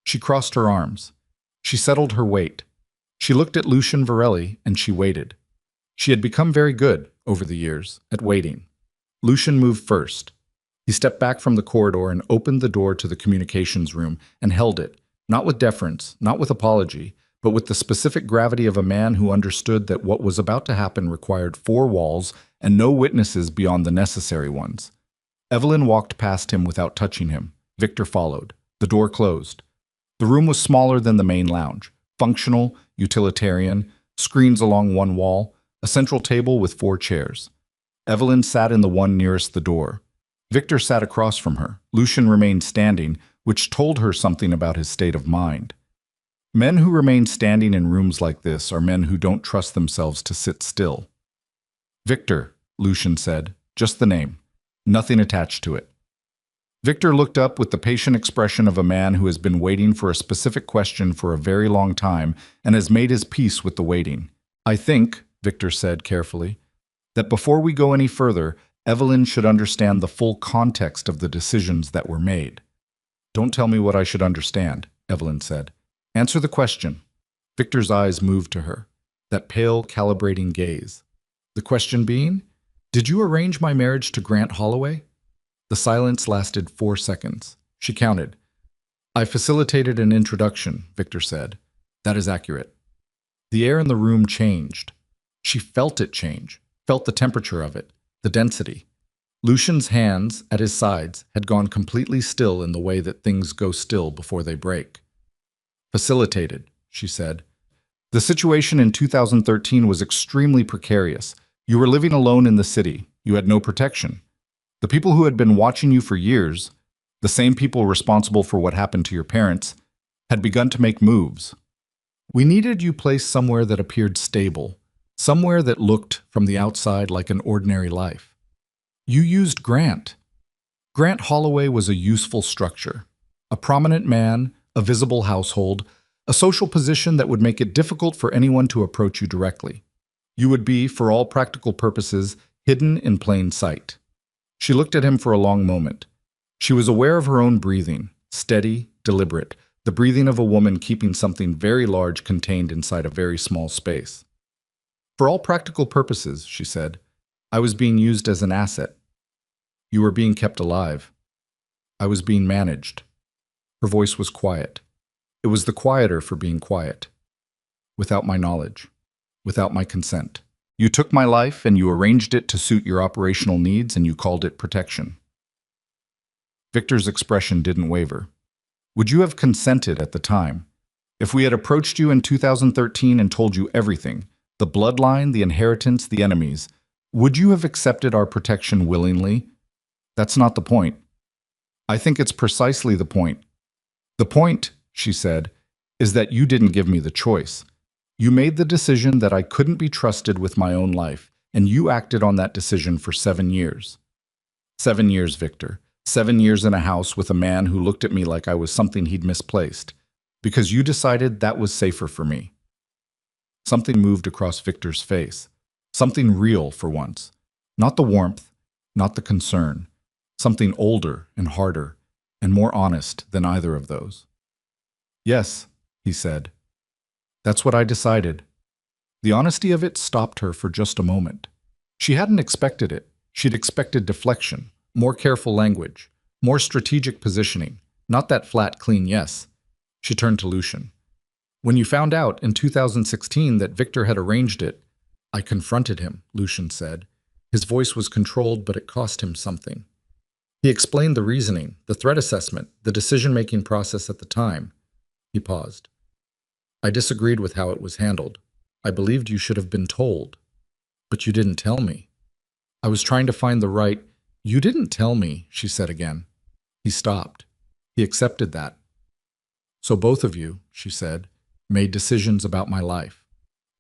She crossed her arms. She settled her weight. She looked at Lucian Varelli, and she waited. She had become very good, over the years, at waiting. Lucian moved first. He stepped back from the corridor and opened the door to the communications room and held it, not with deference, not with apology, but with the specific gravity of a man who understood that what was about to happen required four walls and no witnesses beyond the necessary ones. Evelyn walked past him without touching him. Victor followed. The door closed. The room was smaller than the main lounge, functional, utilitarian, screens along one wall, a central table with four chairs. Evelyn sat in the one nearest the door. Victor sat across from her. Lucian remained standing, which told her something about his state of mind. Men who remain standing in rooms like this are men who don't trust themselves to sit still. "Victor," Lucian said, just the name, nothing attached to it. Victor looked up with the patient expression of a man who has been waiting for a specific question for a very long time and has made his peace with the waiting. "I think," Victor said carefully, "that before we go any further, Evelyn should understand the full context of the decisions that were made." "Don't tell me what I should understand," Evelyn said. "Answer the question." Victor's eyes moved to her, that pale, calibrating gaze. "The question being, did you arrange my marriage to Grant Holloway?" The silence lasted 4 seconds. She counted. "I facilitated an introduction," Victor said. "That is accurate." The air in the room changed. She felt it change, felt the temperature of it, the density. Lucian's hands, at his sides, had gone completely still in the way that things go still before they break. "Facilitated," she said. "The situation in 2013 was extremely precarious. You were living alone in the city. You had no protection. The people who had been watching you for years, the same people responsible for what happened to your parents, had begun to make moves. We needed you placed somewhere that appeared stable, somewhere that looked, from the outside, like an ordinary life. You used Grant. Grant Holloway was a useful structure, a prominent man, a visible household, a social position that would make it difficult for anyone to approach you directly. You would be, for all practical purposes, hidden in plain sight." She looked at him for a long moment. She was aware of her own breathing, steady, deliberate, the breathing of a woman keeping something very large contained inside a very small space. "For all practical purposes," she said, "I was being used as an asset. You were being kept alive. I was being managed." Her voice was quiet. It was the quieter for being quiet. "Without my knowledge, without my consent. You took my life and you arranged it to suit your operational needs and you called it protection." Victor's expression didn't waver. "Would you have consented at the time? If we had approached you in 2013 and told you everything, the bloodline, the inheritance, the enemies, would you have accepted our protection willingly? That's not the point. I think it's precisely the point. The point," she said, "is that you didn't give me the choice. You made the decision that I couldn't be trusted with my own life, and you acted on that decision for 7 years. 7 years, Victor. 7 years in a house with a man who looked at me like I was something he'd misplaced, because you decided that was safer for me." Something moved across Victor's face. Something real for once. Not the warmth, not the concern. Something older and harder, and more honest than either of those. "Yes," he said. "That's what I decided." The honesty of it stopped her for just a moment. She hadn't expected it. She'd expected deflection, more careful language, more strategic positioning. Not that flat, clean yes. She turned to Lucian. When you found out in 2016 that Victor had arranged it, I confronted him, Lucian said. His voice was controlled, but it cost him something. He explained the reasoning, the threat assessment, the decision-making process at the time. He paused. I disagreed with how it was handled. I believed you should have been told. But you didn't tell me. I was trying to find the right... You didn't tell me, she said again. He stopped. He accepted that. So both of you, she said, made decisions about my life,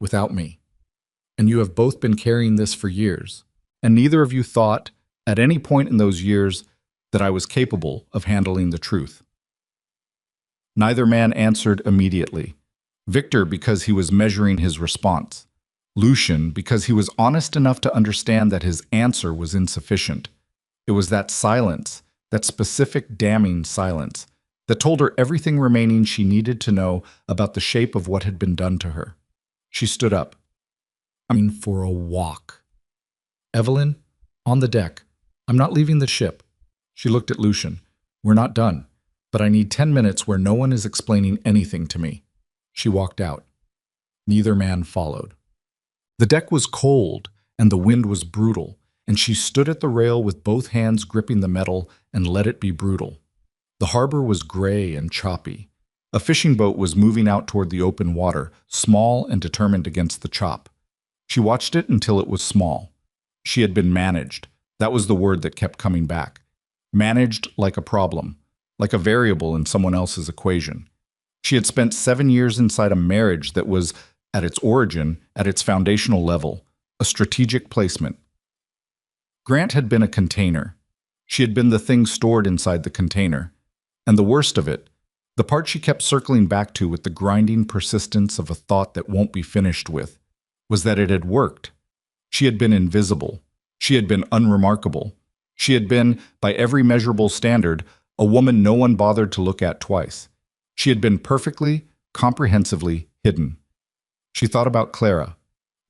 without me. And you have both been carrying this for years. And neither of you thought, at any point in those years, that I was capable of handling the truth. Neither man answered immediately. Victor because he was measuring his response. Lucian because he was honest enough to understand that his answer was insufficient. It was that silence, that specific damning silence, that told her everything remaining she needed to know about the shape of what had been done to her. She stood up. I'm for a walk. Evelyn, on the deck. I'm not leaving the ship. She looked at Lucian. We're not done, but I need 10 minutes where no one is explaining anything to me. She walked out. Neither man followed. The deck was cold, and the wind was brutal, and she stood at the rail with both hands gripping the metal and let it be brutal. The harbor was gray and choppy. A fishing boat was moving out toward the open water, small and determined against the chop. She watched it until it was small. She had been managed. That was the word that kept coming back. Managed like a problem, like a variable in someone else's equation. She had spent 7 years inside a marriage that was, at its origin, at its foundational level, a strategic placement. Grant had been a container. She had been the thing stored inside the container. And the worst of it, the part she kept circling back to with the grinding persistence of a thought that won't be finished with, was that it had worked. She had been invisible. She had been unremarkable. She had been, by every measurable standard, a woman no one bothered to look at twice. She had been perfectly, comprehensively hidden. She thought about Clara,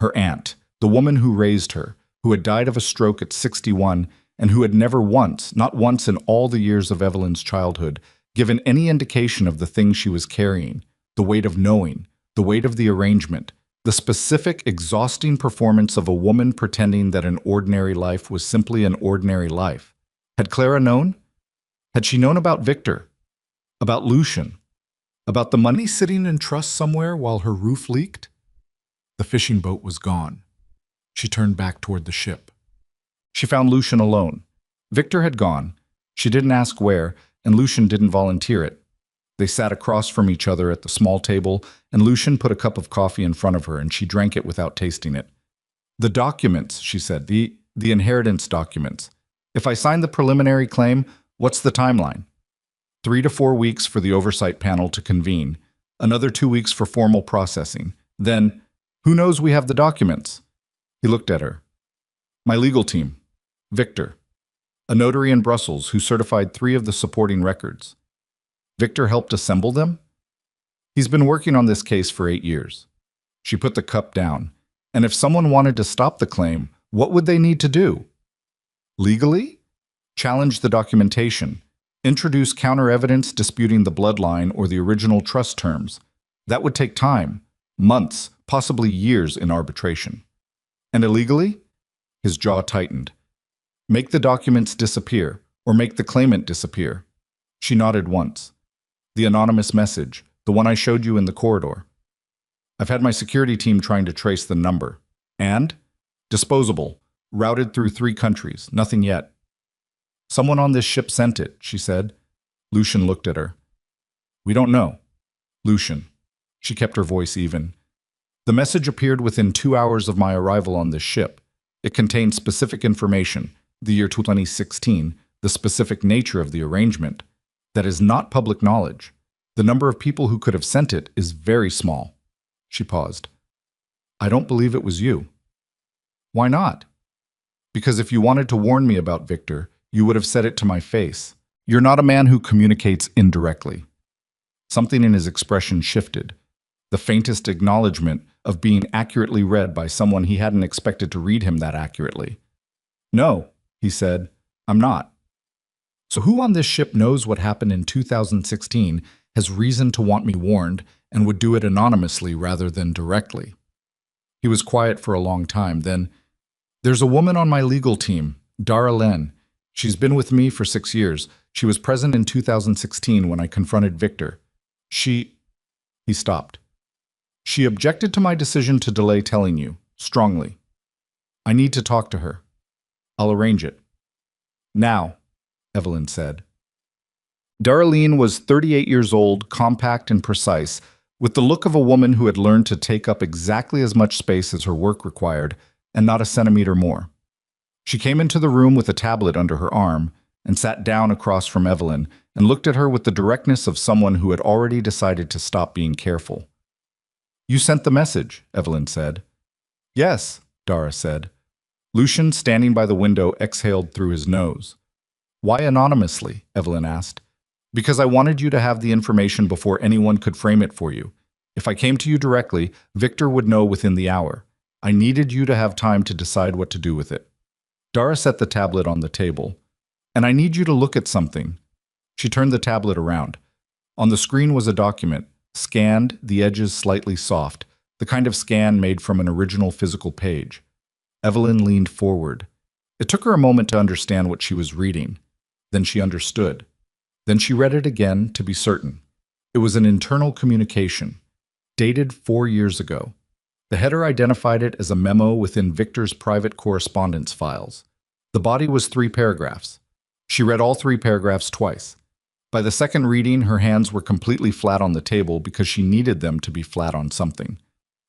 her aunt, the woman who raised her, who had died of a stroke at 61 and who had never once, not once in all the years of Evelyn's childhood, given any indication of the thing she was carrying, the weight of knowing, the weight of the arrangement, the specific, exhausting performance of a woman pretending that an ordinary life was simply an ordinary life. Had Clara known? Had she known about Victor? About Lucian? About the money sitting in trust somewhere while her roof leaked? The fishing boat was gone. She turned back toward the ship. She found Lucian alone. Victor had gone. She didn't ask where, and Lucian didn't volunteer it. They sat across from each other at the small table, and Lucian put a cup of coffee in front of her, and she drank it without tasting it. The documents, she said, the inheritance documents. If I sign the preliminary claim, what's the timeline? 3 to 4 weeks for the oversight panel to convene, another 2 weeks for formal processing. Then, who knows we have the documents? He looked at her. My legal team. Victor. A notary in Brussels who certified 3 of the supporting records. Victor helped assemble them? He's been working on this case for 8 years. She put the cup down. And if someone wanted to stop the claim, what would they need to do? Legally? Challenge the documentation. Introduce counter-evidence disputing the bloodline or the original trust terms. That would take time, months, possibly years in arbitration. And illegally? His jaw tightened. Make the documents disappear, or make the claimant disappear. She nodded once. The anonymous message, the one I showed you in the corridor. I've had my security team trying to trace the number. And? Disposable, routed through 3 countries, nothing yet. Someone on this ship sent it, she said. Lucian looked at her. We don't know. Lucian. She kept her voice even. The message appeared within 2 hours of my arrival on this ship. It contained specific information, the year 2016, the specific nature of the arrangement. That is not public knowledge. The number of people who could have sent it is very small. She paused. I don't believe it was you. Why not? Because if you wanted to warn me about Victor, you would have said it to my face. You're not a man who communicates indirectly. Something in his expression shifted. The faintest acknowledgement of being accurately read by someone he hadn't expected to read him that accurately. No, he said, I'm not. So who on this ship knows what happened in 2016, has reason to want me warned, and would do it anonymously rather than directly? He was quiet for a long time. Then, there's a woman on my legal team, Dara Len. She's been with me for 6 years. She was present in 2016 when I confronted Victor. He stopped. She objected to my decision to delay telling you, strongly. I need to talk to her. I'll arrange it. Now, Evelyn said. Darlene was 38 years old, compact and precise, with the look of a woman who had learned to take up exactly as much space as her work required, and not a centimeter more. She came into the room with a tablet under her arm, and sat down across from Evelyn, and looked at her with the directness of someone who had already decided to stop being careful. You sent the message, Evelyn said. Yes, Dara said. Lucian, standing by the window, exhaled through his nose. Why anonymously? Evelyn asked. Because I wanted you to have the information before anyone could frame it for you. If I came to you directly, Victor would know within the hour. I needed you to have time to decide what to do with it. Dara set the tablet on the table. And I need you to look at something. She turned the tablet around. On the screen was a document, scanned, the edges slightly soft, the kind of scan made from an original physical page. Evelyn leaned forward. It took her a moment to understand what she was reading. Then she understood. Then she read it again to be certain. It was an internal communication, dated 4 years ago. The header identified it as a memo within Victor's private correspondence files. The body was 3 paragraphs. She read all 3 paragraphs twice. By the second reading, her hands were completely flat on the table because she needed them to be flat on something.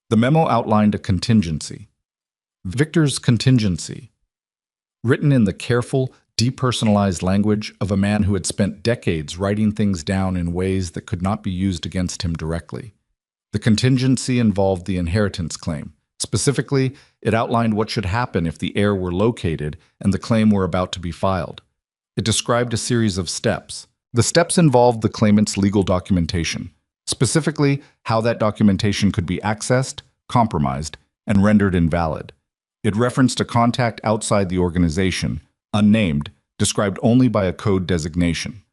The memo outlined a contingency. Victor's contingency. Written in the careful, depersonalized language of a man who had spent decades writing things down in ways that could not be used against him directly. The contingency involved the inheritance claim. Specifically, it outlined what should happen if the heir were located and the claim were about to be filed. It described a series of steps. The steps involved the claimant's legal documentation, specifically how that documentation could be accessed, compromised, and rendered invalid. It referenced a contact outside the organization, unnamed, described only by a code designation.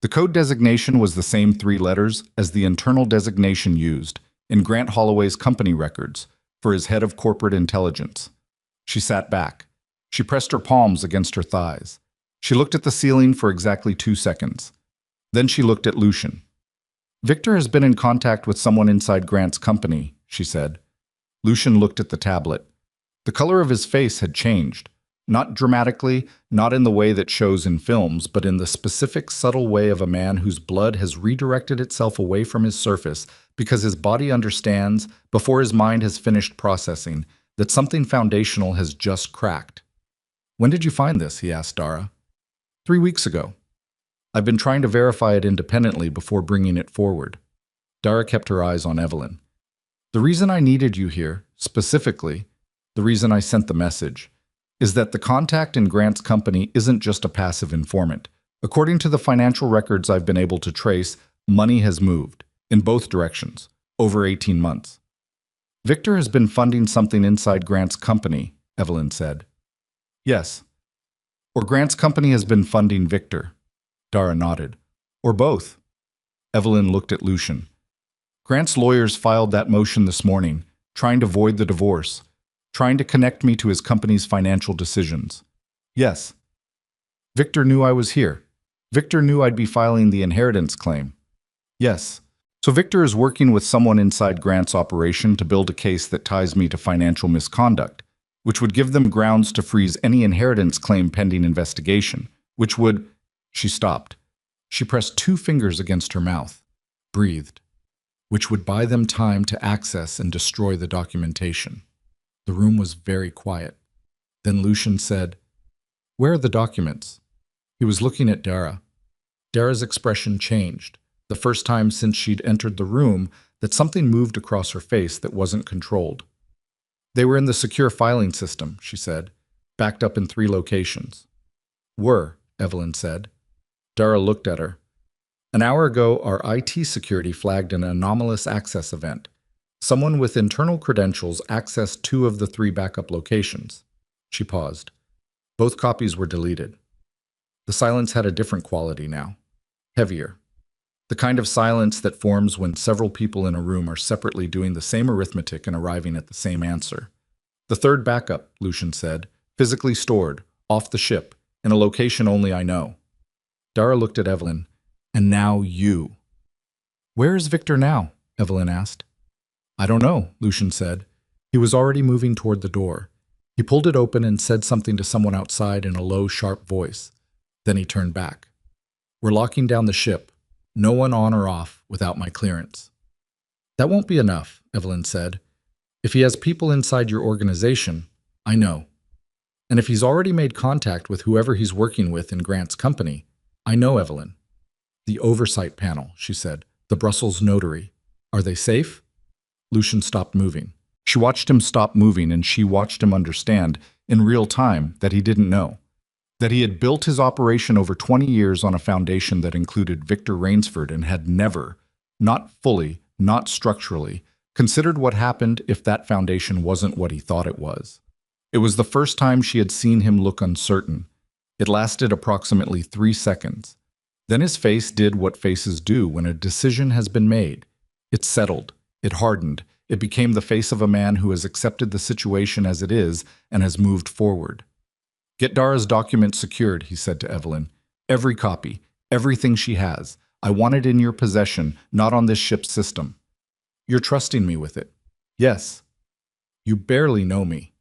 The code designation was the same 3 letters as the internal designation used in Grant Holloway's company records for his head of corporate intelligence. She sat back. She pressed her palms against her thighs. She looked at the ceiling for exactly 2 seconds. Then she looked at Lucian. Victor has been in contact with someone inside Grant's company, she said. Lucian looked at the tablet. The color of his face had changed. Not dramatically, not in the way that shows in films, but in the specific, subtle way of a man whose blood has redirected itself away from his surface because his body understands, before his mind has finished processing, that something foundational has just cracked. When did you find this? He asked Dara. 3 weeks ago. I've been trying to verify it independently before bringing it forward. Dara kept her eyes on Evelyn. The reason I needed you here, specifically, the reason I sent the message, is that the contact in Grant's company isn't just a passive informant. According to the financial records I've been able to trace, money has moved, in both directions, over 18 months. Victor has been funding something inside Grant's company, Evelyn said. Yes. Or Grant's company has been funding Victor. Dara nodded. Or both. Evelyn looked at Lucian. Grant's lawyers filed that motion this morning, trying to void the divorce, trying to connect me to his company's financial decisions. Yes. Victor knew I was here. Victor knew I'd be filing the inheritance claim. Yes. So Victor is working with someone inside Grant's operation to build a case that ties me to financial misconduct, which would give them grounds to freeze any inheritance claim pending investigation, which would... She stopped. She pressed 2 fingers against her mouth, breathed, which would buy them time to access and destroy the documentation. The room was very quiet. Then Lucian said, Where are the documents? He was looking at Dara. Dara's expression changed, the first time since she'd entered the room that something moved across her face that wasn't controlled. They were in the secure filing system, she said, backed up in 3 locations. Were, Evelyn said. Dara looked at her. An hour ago, our IT security flagged an anomalous access event. Someone with internal credentials accessed 2 of the 3 backup locations. She paused. Both copies were deleted. The silence had a different quality now. Heavier. The kind of silence that forms when several people in a room are separately doing the same arithmetic and arriving at the same answer. The third backup, Lucian said, physically stored, off the ship, in a location only I know. Dara looked at Evelyn. And now you. Where is Victor now? Evelyn asked. I don't know, Lucian said. He was already moving toward the door. He pulled it open and said something to someone outside in a low, sharp voice. Then he turned back. We're locking down the ship. No one on or off without my clearance. That won't be enough, Evelyn said. If he has people inside your organization, I know. And if he's already made contact with whoever he's working with in Grant's company, I know, Evelyn. The oversight panel, she said. The Brussels notary. Are they safe? Lucian stopped moving. She watched him stop moving, and she watched him understand, in real time, that he didn't know. That he had built his operation over 20 years on a foundation that included Victor Rainsford and had never, not fully, not structurally, considered what happened if that foundation wasn't what he thought it was. It was the first time she had seen him look uncertain. It lasted approximately 3 seconds. Then his face did what faces do when a decision has been made. It settled. It hardened. It became the face of a man who has accepted the situation as it is and has moved forward. Get Dara's document secured, he said to Evelyn. Every copy, everything she has. I want it in your possession, not on this ship's system. You're trusting me with it. Yes. You barely know me.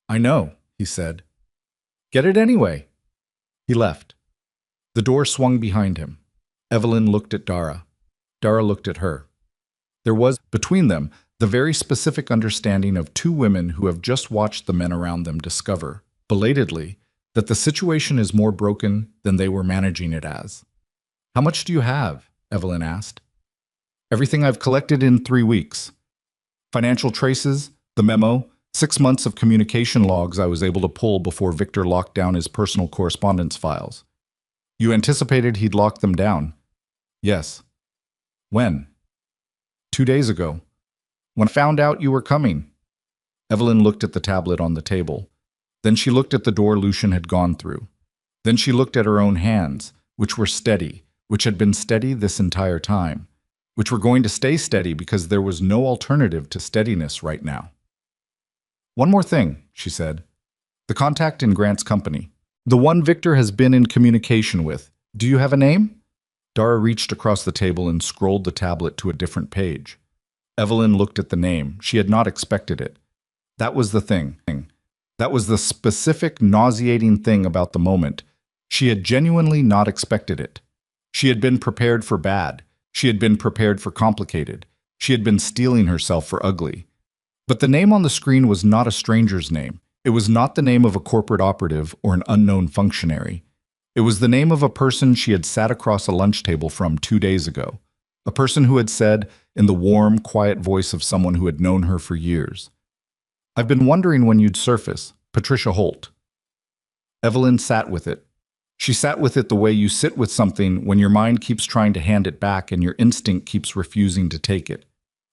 I know, he said. Get it anyway. He left. The door swung behind him. Evelyn looked at Dara. Dara looked at her. There was, between them, the very specific understanding of two women who have just watched the men around them discover, belatedly, that the situation is more broken than they were managing it as. How much do you have? Evelyn asked. Everything I've collected in 3 weeks. Financial traces, the memo, 6 months of communication logs I was able to pull before Victor locked down his personal correspondence files. You anticipated he'd lock them down? Yes. When? 2 days ago. When I found out you were coming. Evelyn looked at the tablet on the table. Then she looked at the door Lucian had gone through. Then she looked at her own hands, which were steady, which had been steady this entire time, which were going to stay steady because there was no alternative to steadiness right now. One more thing, she said. The contact in Grant's company. The one Victor has been in communication with. Do you have a name? Dara reached across the table and scrolled the tablet to a different page. Evelyn looked at the name. She had not expected it. That was the thing. That was the specific, nauseating thing about the moment. She had genuinely not expected it. She had been prepared for bad. She had been prepared for complicated. She had been steeling herself for ugly. But the name on the screen was not a stranger's name. It was not the name of a corporate operative or an unknown functionary. It was the name of a person she had sat across a lunch table from 2 days ago. A person who had said, in the warm, quiet voice of someone who had known her for years, I've been wondering when you'd surface, Patricia Holt. Evelyn sat with it. She sat with it the way you sit with something when your mind keeps trying to hand it back and your instinct keeps refusing to take it.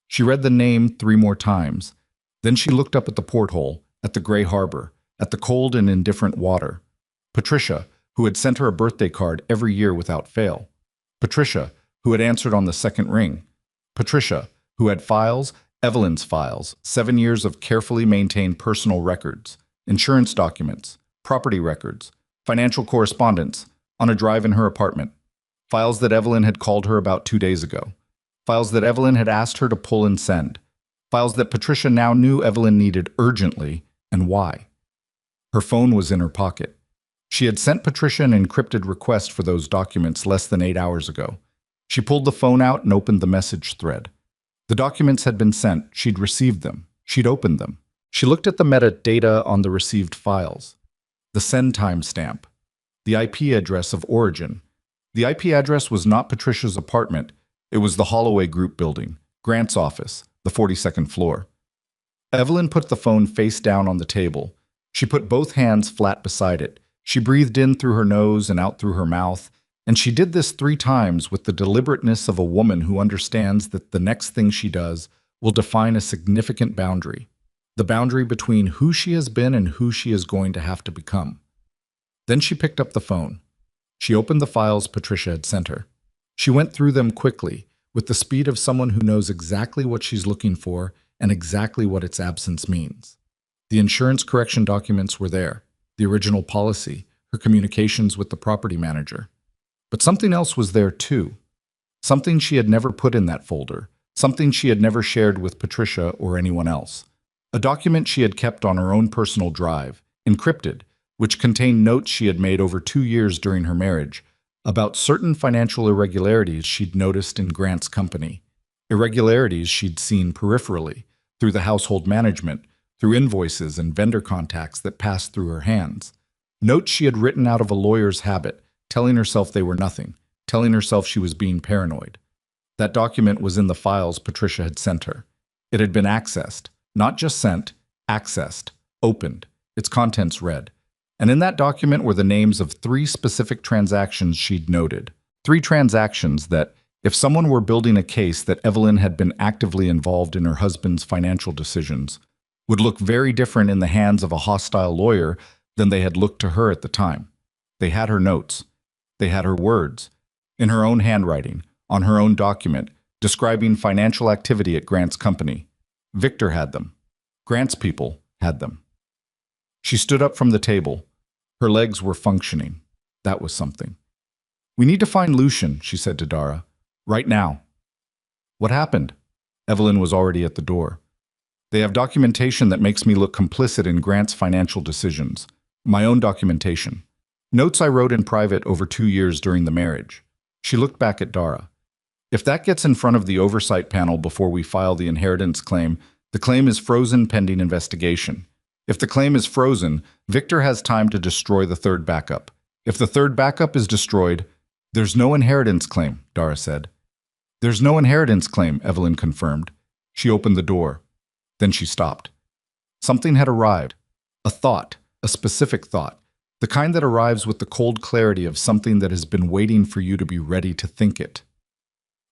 She read the name 3 more times. Then she looked up at the porthole, at the gray harbor, at the cold and indifferent water. Patricia, who had sent her a birthday card every year without fail. Patricia, who had answered on the second ring. Patricia, who had files, Evelyn's files, 7 years of carefully maintained personal records, insurance documents, property records, financial correspondence, on a drive in her apartment. Files that Evelyn had called her about 2 days ago. Files that Evelyn had asked her to pull and send. Files that Patricia now knew Evelyn needed urgently, and why. Her phone was in her pocket. She had sent Patricia an encrypted request for those documents less than 8 hours ago. She pulled the phone out and opened the message thread. The documents had been sent. She'd received them. She'd opened them. She looked at the metadata on the received files. The send timestamp. The IP address of origin. The IP address was not Patricia's apartment. It was the Holloway Group building, Grant's office, the 42nd floor. Evelyn put the phone face down on the table. She put both hands flat beside it. She breathed in through her nose and out through her mouth, and she did this 3 times with the deliberateness of a woman who understands that the next thing she does will define a significant boundary, the boundary between who she has been and who she is going to have to become. Then she picked up the phone. She opened the files Patricia had sent her. She went through them quickly, with the speed of someone who knows exactly what she's looking for and exactly what its absence means. The insurance correction documents were there, the original policy, her communications with the property manager. But something else was there too. Something she had never put in that folder, something she had never shared with Patricia or anyone else. A document she had kept on her own personal drive, encrypted, which contained notes she had made over 2 years during her marriage about certain financial irregularities she'd noticed in Grant's company. Irregularities she'd seen peripherally, through the household management, through invoices and vendor contacts that passed through her hands. Notes she had written out of a lawyer's habit, telling herself they were nothing, telling herself she was being paranoid. That document was in the files Patricia had sent her. It had been accessed, not just sent, accessed, opened, its contents read. And in that document were the names of 3 specific transactions she'd noted. 3 transactions that, if someone were building a case that Evelyn had been actively involved in her husband's financial decisions, would look very different in the hands of a hostile lawyer than they had looked to her at the time. They had her notes. They had her words, in her own handwriting, on her own document, describing financial activity at Grant's company. Victor had them. Grant's people had them. She stood up from the table. Her legs were functioning. That was something. "We need to find Lucian," she said to Dara. "Right now." "What happened?" Evelyn was already at the door. "They have documentation that makes me look complicit in Grant's financial decisions. My own documentation. Notes I wrote in private over 2 years during the marriage." She looked back at Dara. "If that gets in front of the oversight panel before we file the inheritance claim, the claim is frozen pending investigation. If the claim is frozen, Victor has time to destroy the third backup. If the third backup is destroyed, there's no inheritance claim," Dara said. "There's no inheritance claim," Evelyn confirmed. She opened the door. Then she stopped. Something had arrived. A thought, a specific thought, the kind that arrives with the cold clarity of something that has been waiting for you to be ready to think it.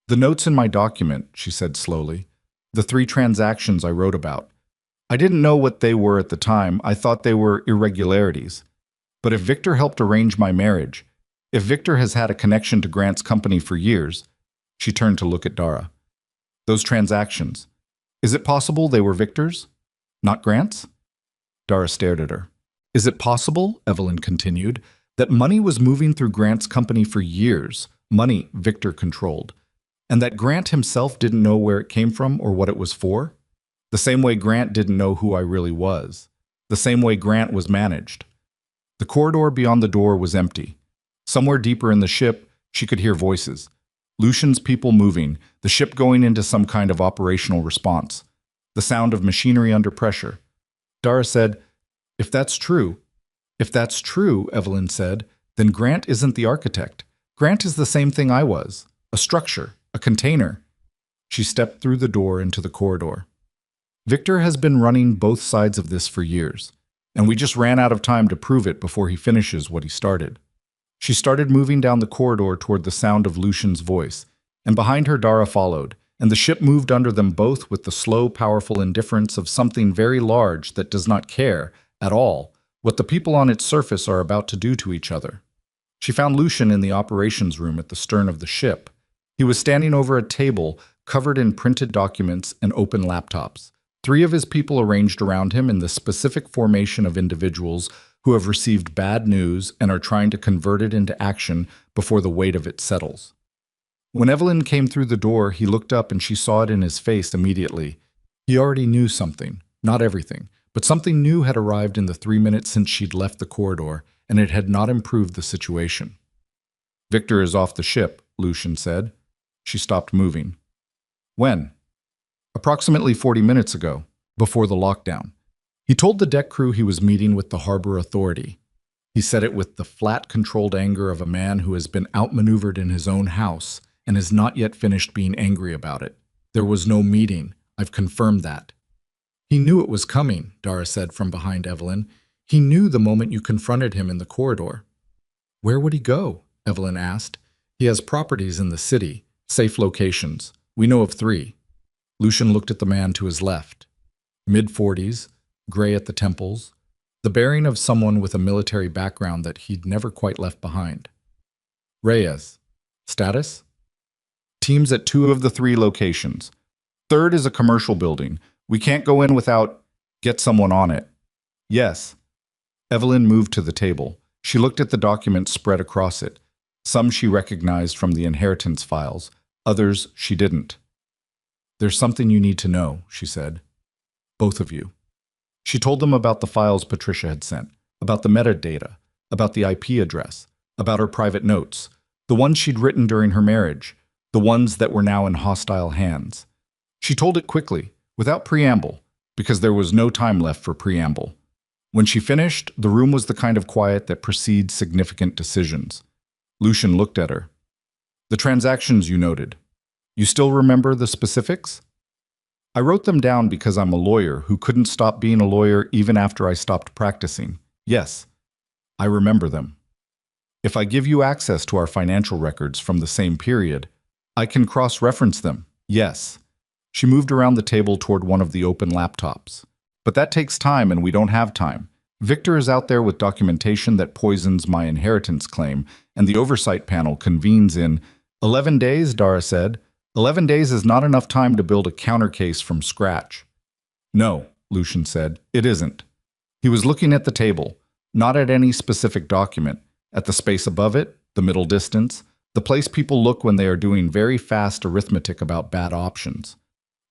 "The notes in my document," she said slowly. "The 3 transactions I wrote about. I didn't know what they were at the time. I thought they were irregularities. But if Victor helped arrange my marriage, if Victor has had a connection to Grant's company for years," she turned to look at Dara. "Those transactions, is it possible they were Victor's, not Grant's?" Dara stared at her. "Is it possible," Evelyn continued, "that money was moving through Grant's company for years, money Victor controlled, and that Grant himself didn't know where it came from or what it was for? The same way Grant didn't know who I really was. The same way Grant was managed." The corridor beyond the door was empty. Somewhere deeper in the ship, she could hear voices. Lucian's people moving, the ship going into some kind of operational response. The sound of machinery under pressure. Dara said, if that's true, Evelyn said, then Grant isn't the architect. Grant is the same thing I was. A structure, a container." She stepped through the door into the corridor. "Victor has been running both sides of this for years, and we just ran out of time to prove it before he finishes what he started." She started moving down the corridor toward the sound of Lucian's voice, and behind her Dara followed, and the ship moved under them both with the slow, powerful indifference of something very large that does not care, at all, what the people on its surface are about to do to each other. She found Lucian in the operations room at the stern of the ship. He was standing over a table covered in printed documents and open laptops. 3 of his people arranged around him in the specific formation of individuals who have received bad news and are trying to convert it into action before the weight of it settles. When Evelyn came through the door, he looked up and she saw it in his face immediately. He already knew something, not everything, but something new had arrived in the 3 minutes since she'd left the corridor, and it had not improved the situation. "Victor is off the ship," Lucian said. She stopped moving. "When?" "Approximately 40 minutes ago, before the lockdown. He told the deck crew he was meeting with the harbor authority. He said it with the flat, controlled anger of a man who has been outmaneuvered in his own house and has not yet finished being angry about it. There was no meeting. I've confirmed that." "He knew it was coming," Dara said from behind Evelyn. "He knew the moment you confronted him in the corridor." "Where would he go?" Evelyn asked. "He has properties in the city, safe locations. We know of 3. Lucian looked at the man to his left. Mid-40s, gray at the temples, the bearing of someone with a military background that he'd never quite left behind. Reyes. Status? Teams at 2 of the 3 locations. Third is a commercial building. We can't go in without... Get someone on it. Yes. Evelyn moved to the table. She looked at the documents spread across it. Some she recognized from the inheritance files. Others she didn't. There's something you need to know, she said. Both of you. She told them about the files Patricia had sent, about the metadata, about the IP address, about her private notes, the ones she'd written during her marriage, the ones that were now in hostile hands. She told it quickly, without preamble, because there was no time left for preamble. When she finished, the room was the kind of quiet that precedes significant decisions. Lucian looked at her. The transactions you noted. You still remember the specifics? I wrote them down because I'm a lawyer who couldn't stop being a lawyer even after I stopped practicing. Yes, I remember them. If I give you access to our financial records from the same period, I can cross-reference them. Yes. She moved around the table toward one of the open laptops. But that takes time and we don't have time. Victor is out there with documentation that poisons my inheritance claim, and the oversight panel convenes in 11 days, Dara said. 11 days is not enough time to build a countercase from scratch. No, Lucian said, it isn't. He was looking at the table, not at any specific document, at the space above it, the middle distance, the place people look when they are doing very fast arithmetic about bad options.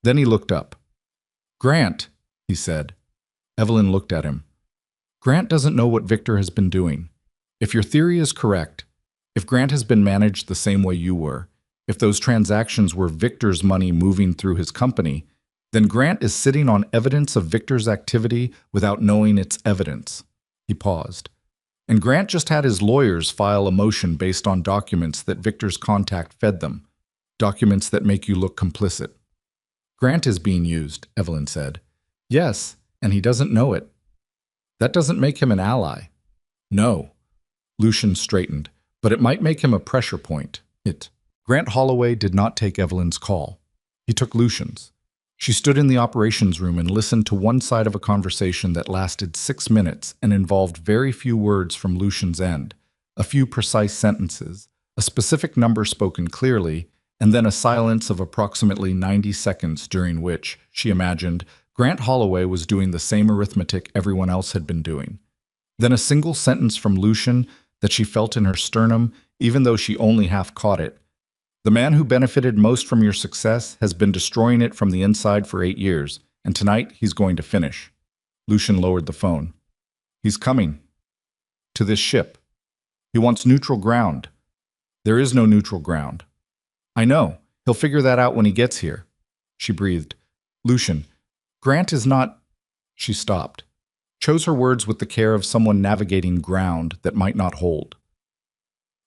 Then he looked up. Grant, he said. Evelyn looked at him. Grant doesn't know what Victor has been doing. If your theory is correct, if Grant has been managed the same way you were, if those transactions were Victor's money moving through his company, then Grant is sitting on evidence of Victor's activity without knowing it's evidence. He paused. And Grant just had his lawyers file a motion based on documents that Victor's contact fed them, documents that make you look complicit. Grant is being used, Evelyn said. Yes, and he doesn't know it. That doesn't make him an ally. No. Lucian straightened, but it might make him a pressure point. Grant Holloway did not take Evelyn's call. He took Lucian's. She stood in the operations room and listened to one side of a conversation that lasted 6 minutes and involved very few words from Lucian's end, a few precise sentences, a specific number spoken clearly, and then a silence of approximately 90 seconds during which, she imagined, Grant Holloway was doing the same arithmetic everyone else had been doing. Then a single sentence from Lucian that she felt in her sternum, even though she only half caught it. The man who benefited most from your success has been destroying it from the inside for 8 years, and tonight he's going to finish. Lucian lowered the phone. He's coming. To this ship. He wants neutral ground. There is no neutral ground. I know. He'll figure that out when he gets here. She breathed. Lucian, Grant is not... She stopped. Chose her words with the care of someone navigating ground that might not hold.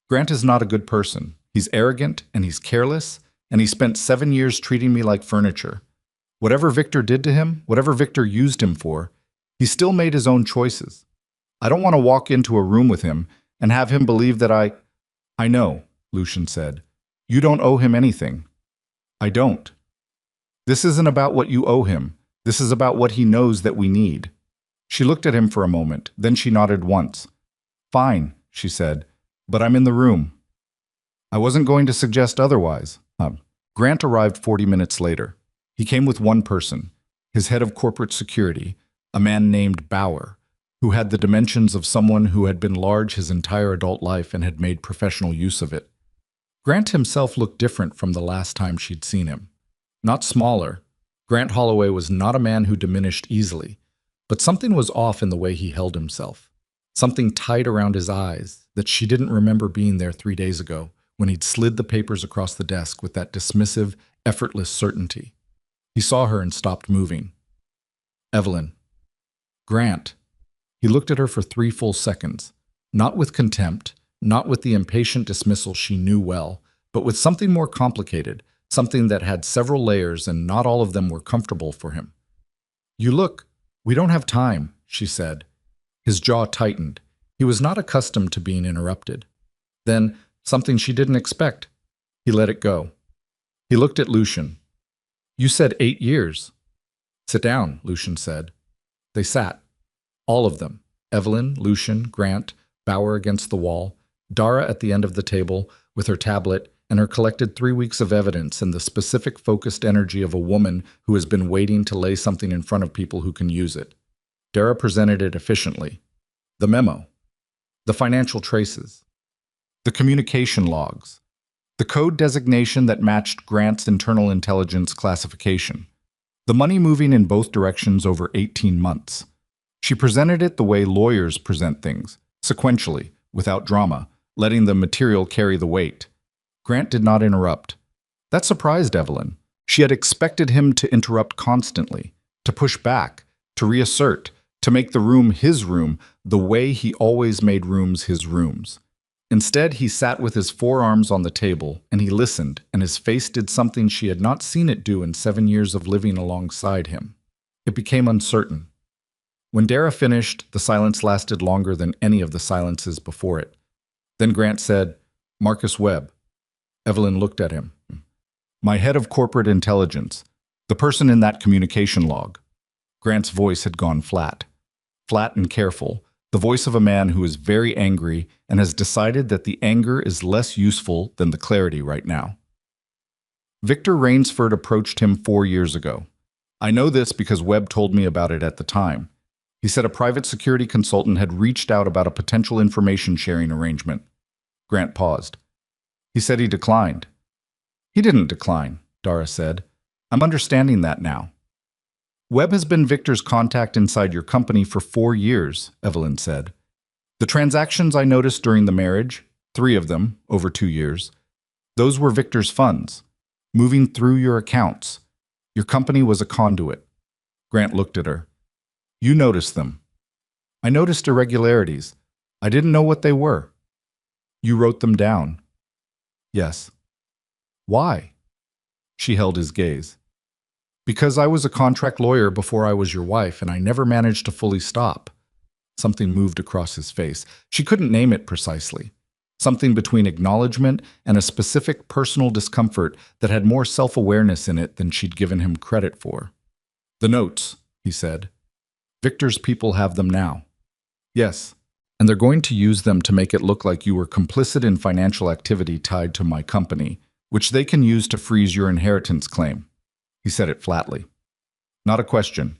Grant is not a good person. He's arrogant and he's careless, and he spent 7 years treating me like furniture. Whatever Victor did to him, whatever Victor used him for, he still made his own choices. I don't want to walk into a room with him and have him believe that I know, Lucian said. You don't owe him anything. I don't. This isn't about what you owe him. This is about what he knows that we need. She looked at him for a moment, then she nodded once. Fine, she said, but I'm in the room. I wasn't going to suggest otherwise. Grant arrived 40 minutes later. He came with one person, his head of corporate security, a man named Bauer, who had the dimensions of someone who had been large his entire adult life and had made professional use of it. Grant himself looked different from the last time she'd seen him. Not smaller. Grant Holloway was not a man who diminished easily, but something was off in the way he held himself. Something tight around his eyes that she didn't remember being there 3 days ago when he'd slid the papers across the desk with that dismissive, effortless certainty. He saw her and stopped moving. Evelyn. Grant. He looked at her for 3 full seconds, not with contempt, not with the impatient dismissal she knew well, but with something more complicated, something that had several layers and not all of them were comfortable for him. You look, we don't have time, she said. His jaw tightened. He was not accustomed to being interrupted. Then, something she didn't expect. He let it go. He looked at Lucian. You said 8 years. Sit down, Lucian said. They sat. All of them. Evelyn, Lucian, Grant, Bauer against the wall. Dara at the end of the table, with her tablet and her collected 3 weeks of evidence and the specific focused energy of a woman who has been waiting to lay something in front of people who can use it. Dara presented it efficiently. The memo. The financial traces. The communication logs. The code designation that matched Grant's internal intelligence classification. The money moving in both directions over 18 months. She presented it the way lawyers present things, sequentially, without drama, letting the material carry the weight. Grant did not interrupt. That surprised Evelyn. She had expected him to interrupt constantly, to push back, to reassert, to make the room his room the way he always made rooms his rooms. Instead, he sat with his forearms on the table, and he listened, and his face did something she had not seen it do in 7 years of living alongside him. It became uncertain. When Dara finished, the silence lasted longer than any of the silences before it. Then Grant said, "Marcus Webb." Evelyn looked at him. "My head of corporate intelligence, the person in that communication log." Grant's voice had gone flat. Flat and careful, the voice of a man who is very angry and has decided that the anger is less useful than the clarity right now. Victor Rainsford approached him 4 years ago. I know this because Webb told me about it at the time. He said a private security consultant had reached out about a potential information sharing arrangement. Grant paused. He said he declined. He didn't decline, Dara said. I'm understanding that now. Webb has been Victor's contact inside your company for 4 years, Evelyn said. The transactions I noticed during the marriage, 3 of them, over 2 years, those were Victor's funds, moving through your accounts. Your company was a conduit. Grant looked at her. You noticed them. I noticed irregularities. I didn't know what they were. You wrote them down. Yes. Why? She held his gaze. Because I was a contract lawyer before I was your wife, and I never managed to fully stop. Something moved across his face. She couldn't name it precisely. Something between acknowledgement and a specific personal discomfort that had more self-awareness in it than she'd given him credit for. The notes, he said. Victor's people have them now. Yes, and they're going to use them to make it look like you were complicit in financial activity tied to my company, which they can use to freeze your inheritance claim. He said it flatly. Not a question.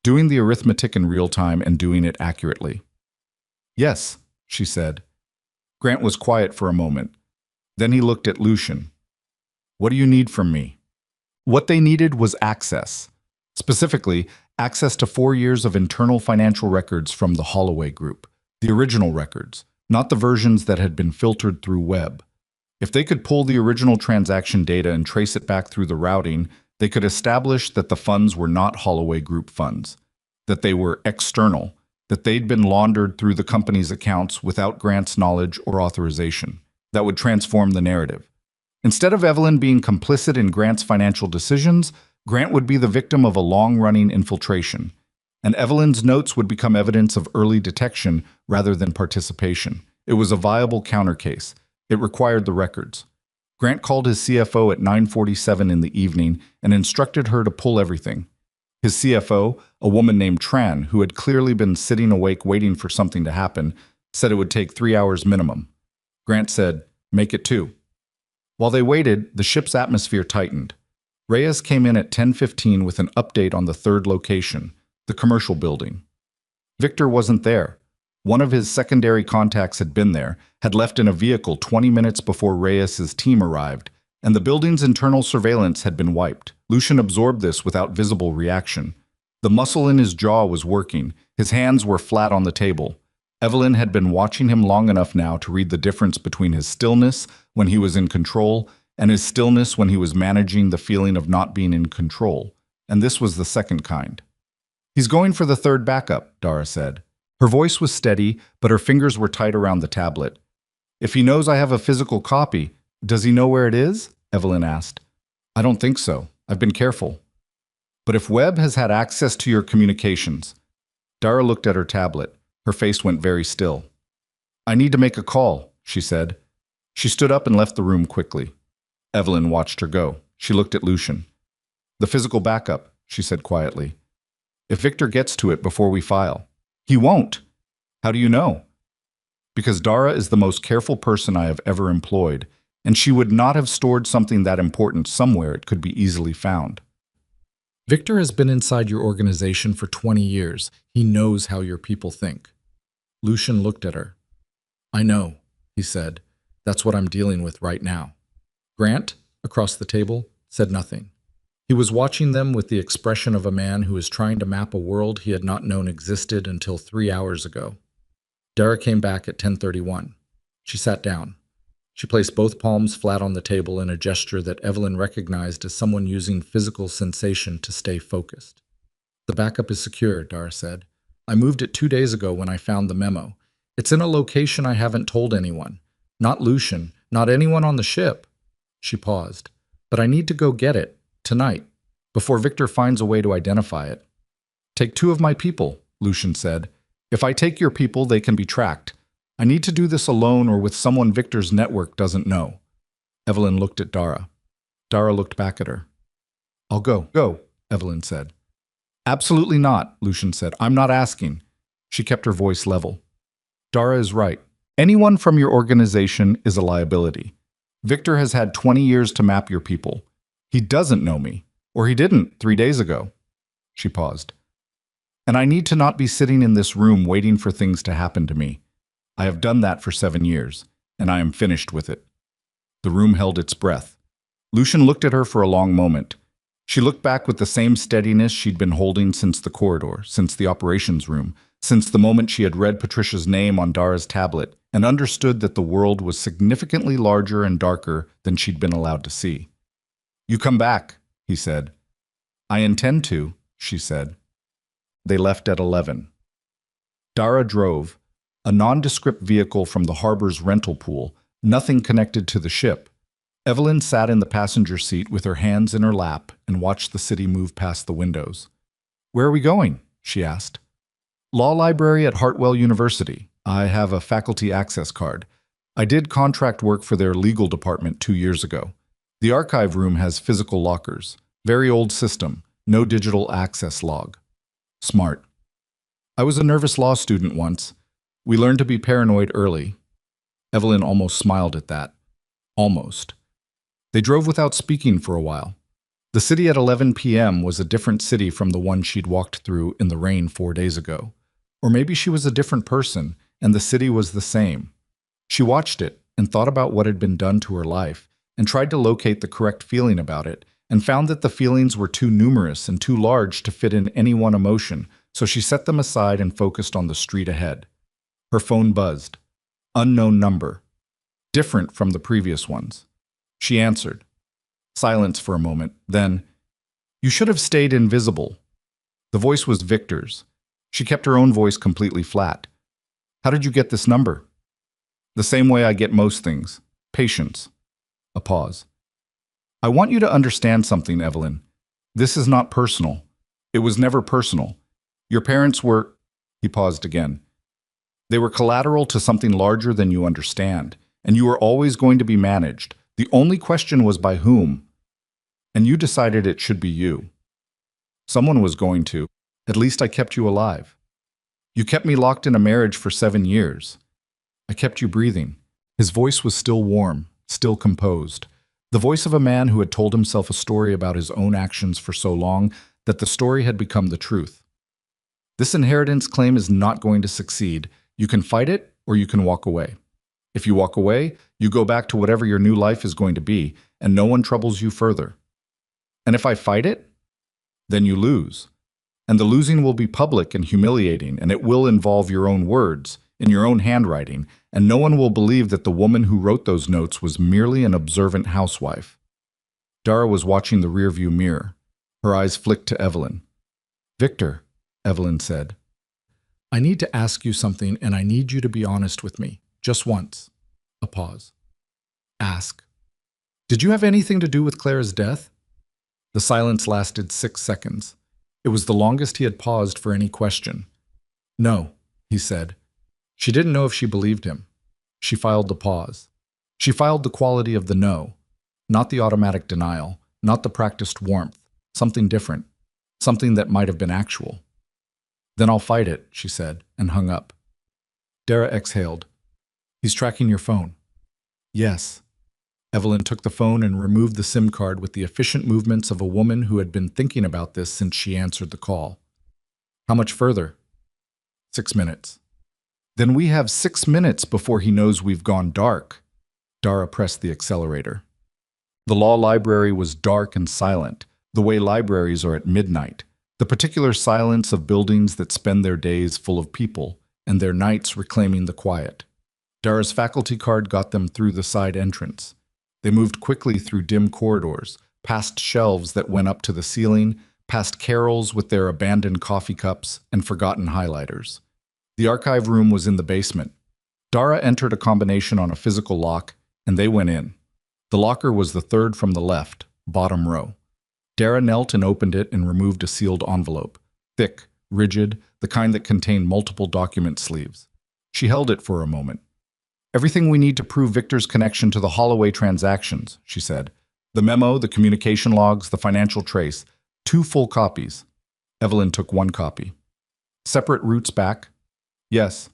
Doing the arithmetic in real time and doing it accurately. Yes, she said. Grant was quiet for a moment. Then he looked at Lucian. What do you need from me? What they needed was access. Specifically, access to 4 years of internal financial records from the Holloway Group. The original records, not the versions that had been filtered through Webb. If they could pull the original transaction data and trace it back through the routing, they could establish that the funds were not Holloway Group funds, that they were external, that they'd been laundered through the company's accounts without Grant's knowledge or authorization. That would transform the narrative. Instead of Evelyn being complicit in Grant's financial decisions, Grant would be the victim of a long-running infiltration, and Evelyn's notes would become evidence of early detection rather than participation. It was a viable counter case. It required the records. Grant called his CFO at 9:47 in the evening and instructed her to pull everything. His CFO, a woman named Tran, who had clearly been sitting awake waiting for something to happen, said it would take 3 hours minimum. Grant said, "Make it 2." While they waited, the ship's atmosphere tightened. Reyes came in at 10:15 with an update on the 3rd location, the commercial building. Victor wasn't there. One of his secondary contacts had been there, had left in a vehicle 20 minutes before Reyes's team arrived, and the building's internal surveillance had been wiped. Lucian absorbed this without visible reaction. The muscle in his jaw was working. His hands were flat on the table. Evelyn had been watching him long enough now to read the difference between his stillness when he was in control and his stillness when he was managing the feeling of not being in control, and this was the second kind. He's going for the 3rd backup, Dara said. Her voice was steady, but her fingers were tight around the tablet. If he knows I have a physical copy, does he know where it is? Evelyn asked. I don't think so. I've been careful. But if Webb has had access to your communications... Dara looked at her tablet. Her face went very still. I need to make a call, she said. She stood up and left the room quickly. Evelyn watched her go. She looked at Lucian. The physical backup, she said quietly. If Victor gets to it before we file. He won't. How do you know? Because Dara is the most careful person I have ever employed, and she would not have stored something that important somewhere it could be easily found. Victor has been inside your organization for 20 years. He knows how your people think. Lucian looked at her. I know, he said. That's what I'm dealing with right now. Grant, across the table, said nothing. He was watching them with the expression of a man who is trying to map a world he had not known existed until 3 hours ago. Dara came back at 10:31. She sat down. She placed both palms flat on the table in a gesture that Evelyn recognized as someone using physical sensation to stay focused. The backup is secure, Dara said. I moved it 2 days ago when I found the memo. It's in a location I haven't told anyone. Not Lucian, not anyone on the ship. She paused. But I need to go get it, tonight, before Victor finds a way to identify it. Take 2 of my people, Lucian said. If I take your people, they can be tracked. I need to do this alone or with someone Victor's network doesn't know. Evelyn looked at Dara. Dara looked back at her. I'll go. Go, Evelyn said. Absolutely not, Lucian said. I'm not asking. She kept her voice level. Dara is right. Anyone from your organization is a liability. Victor has had 20 years to map your people. He doesn't know me, or he didn't 3 days ago. She paused. And I need to not be sitting in this room waiting for things to happen to me. I have done that for 7 years, and I am finished with it. The room held its breath. Lucian looked at her for a long moment. She looked back with the same steadiness she'd been holding since the corridor, since the operations room, since the moment she had read Patricia's name on Dara's tablet and understood that the world was significantly larger and darker than she'd been allowed to see. You come back, he said. I intend to, she said. They left at 11. Dara drove, a nondescript vehicle from the harbor's rental pool, nothing connected to the ship. Evelyn sat in the passenger seat with her hands in her lap and watched the city move past the windows. Where are we going? She asked. Law library at Hartwell University. I have a faculty access card. I did contract work for their legal department 2 years ago. The archive room has physical lockers. Very old system. No digital access log. Smart. I was a nervous law student once. We learned to be paranoid early. Evelyn almost smiled at that. Almost. They drove without speaking for a while. The city at 11 p.m. was a different city from the one she'd walked through in the rain 4 days ago. Or maybe she was a different person, and the city was the same. She watched it and thought about what had been done to her life, and tried to locate the correct feeling about it, and found that the feelings were too numerous and too large to fit in any one emotion, so she set them aside and focused on the street ahead. Her phone buzzed. Unknown number. Different from the previous ones. She answered. Silence for a moment, then, You should have stayed invisible. The voice was Victor's. She kept her own voice completely flat. How did you get this number? The same way I get most things. Patience. A pause. I want you to understand something, Evelyn. This is not personal. It was never personal. Your parents were... He paused again. They were collateral to something larger than you understand, and you were always going to be managed. The only question was by whom, and you decided it should be you. Someone was going to. At least I kept you alive. You kept me locked in a marriage for 7 years. I kept you breathing. His voice was still warm, still composed. The voice of a man who had told himself a story about his own actions for so long that the story had become the truth. This inheritance claim is not going to succeed. You can fight it, or you can walk away. If you walk away, you go back to whatever your new life is going to be, and no one troubles you further. And if I fight it, then you lose. And the losing will be public and humiliating, and it will involve your own words, in your own handwriting, and no one will believe that the woman who wrote those notes was merely an observant housewife. Dara was watching the rearview mirror. Her eyes flicked to Evelyn. Victor, Evelyn said, I need to ask you something, and I need you to be honest with me. Just once. A pause. Ask. Did you have anything to do with Claire's death? The silence lasted 6 seconds. It was the longest he had paused for any question. No, he said. She didn't know if she believed him. She filed the pause. She filed the quality of the no, not the automatic denial, not the practiced warmth, something different, something that might have been actual. Then I'll fight it, she said, and hung up. Dara exhaled. He's tracking your phone. Yes. Evelyn took the phone and removed the SIM card with the efficient movements of a woman who had been thinking about this since she answered the call. How much further? 6 minutes. Then we have 6 minutes before he knows we've gone dark. Dara pressed the accelerator. The law library was dark and silent, the way libraries are at midnight, the particular silence of buildings that spend their days full of people and their nights reclaiming the quiet. Dara's faculty card got them through the side entrance. They moved quickly through dim corridors, past shelves that went up to the ceiling, past carrels with their abandoned coffee cups and forgotten highlighters. The archive room was in the basement. Dara entered a combination on a physical lock, and they went in. The locker was the third from the left, bottom row. Dara knelt and opened it and removed a sealed envelope, thick, rigid, the kind that contained multiple document sleeves. She held it for a moment. Everything we need to prove Victor's connection to the Holloway transactions, she said. The memo, the communication logs, the financial trace. 2 full copies. Evelyn took 1 copy. Separate routes back? Yes.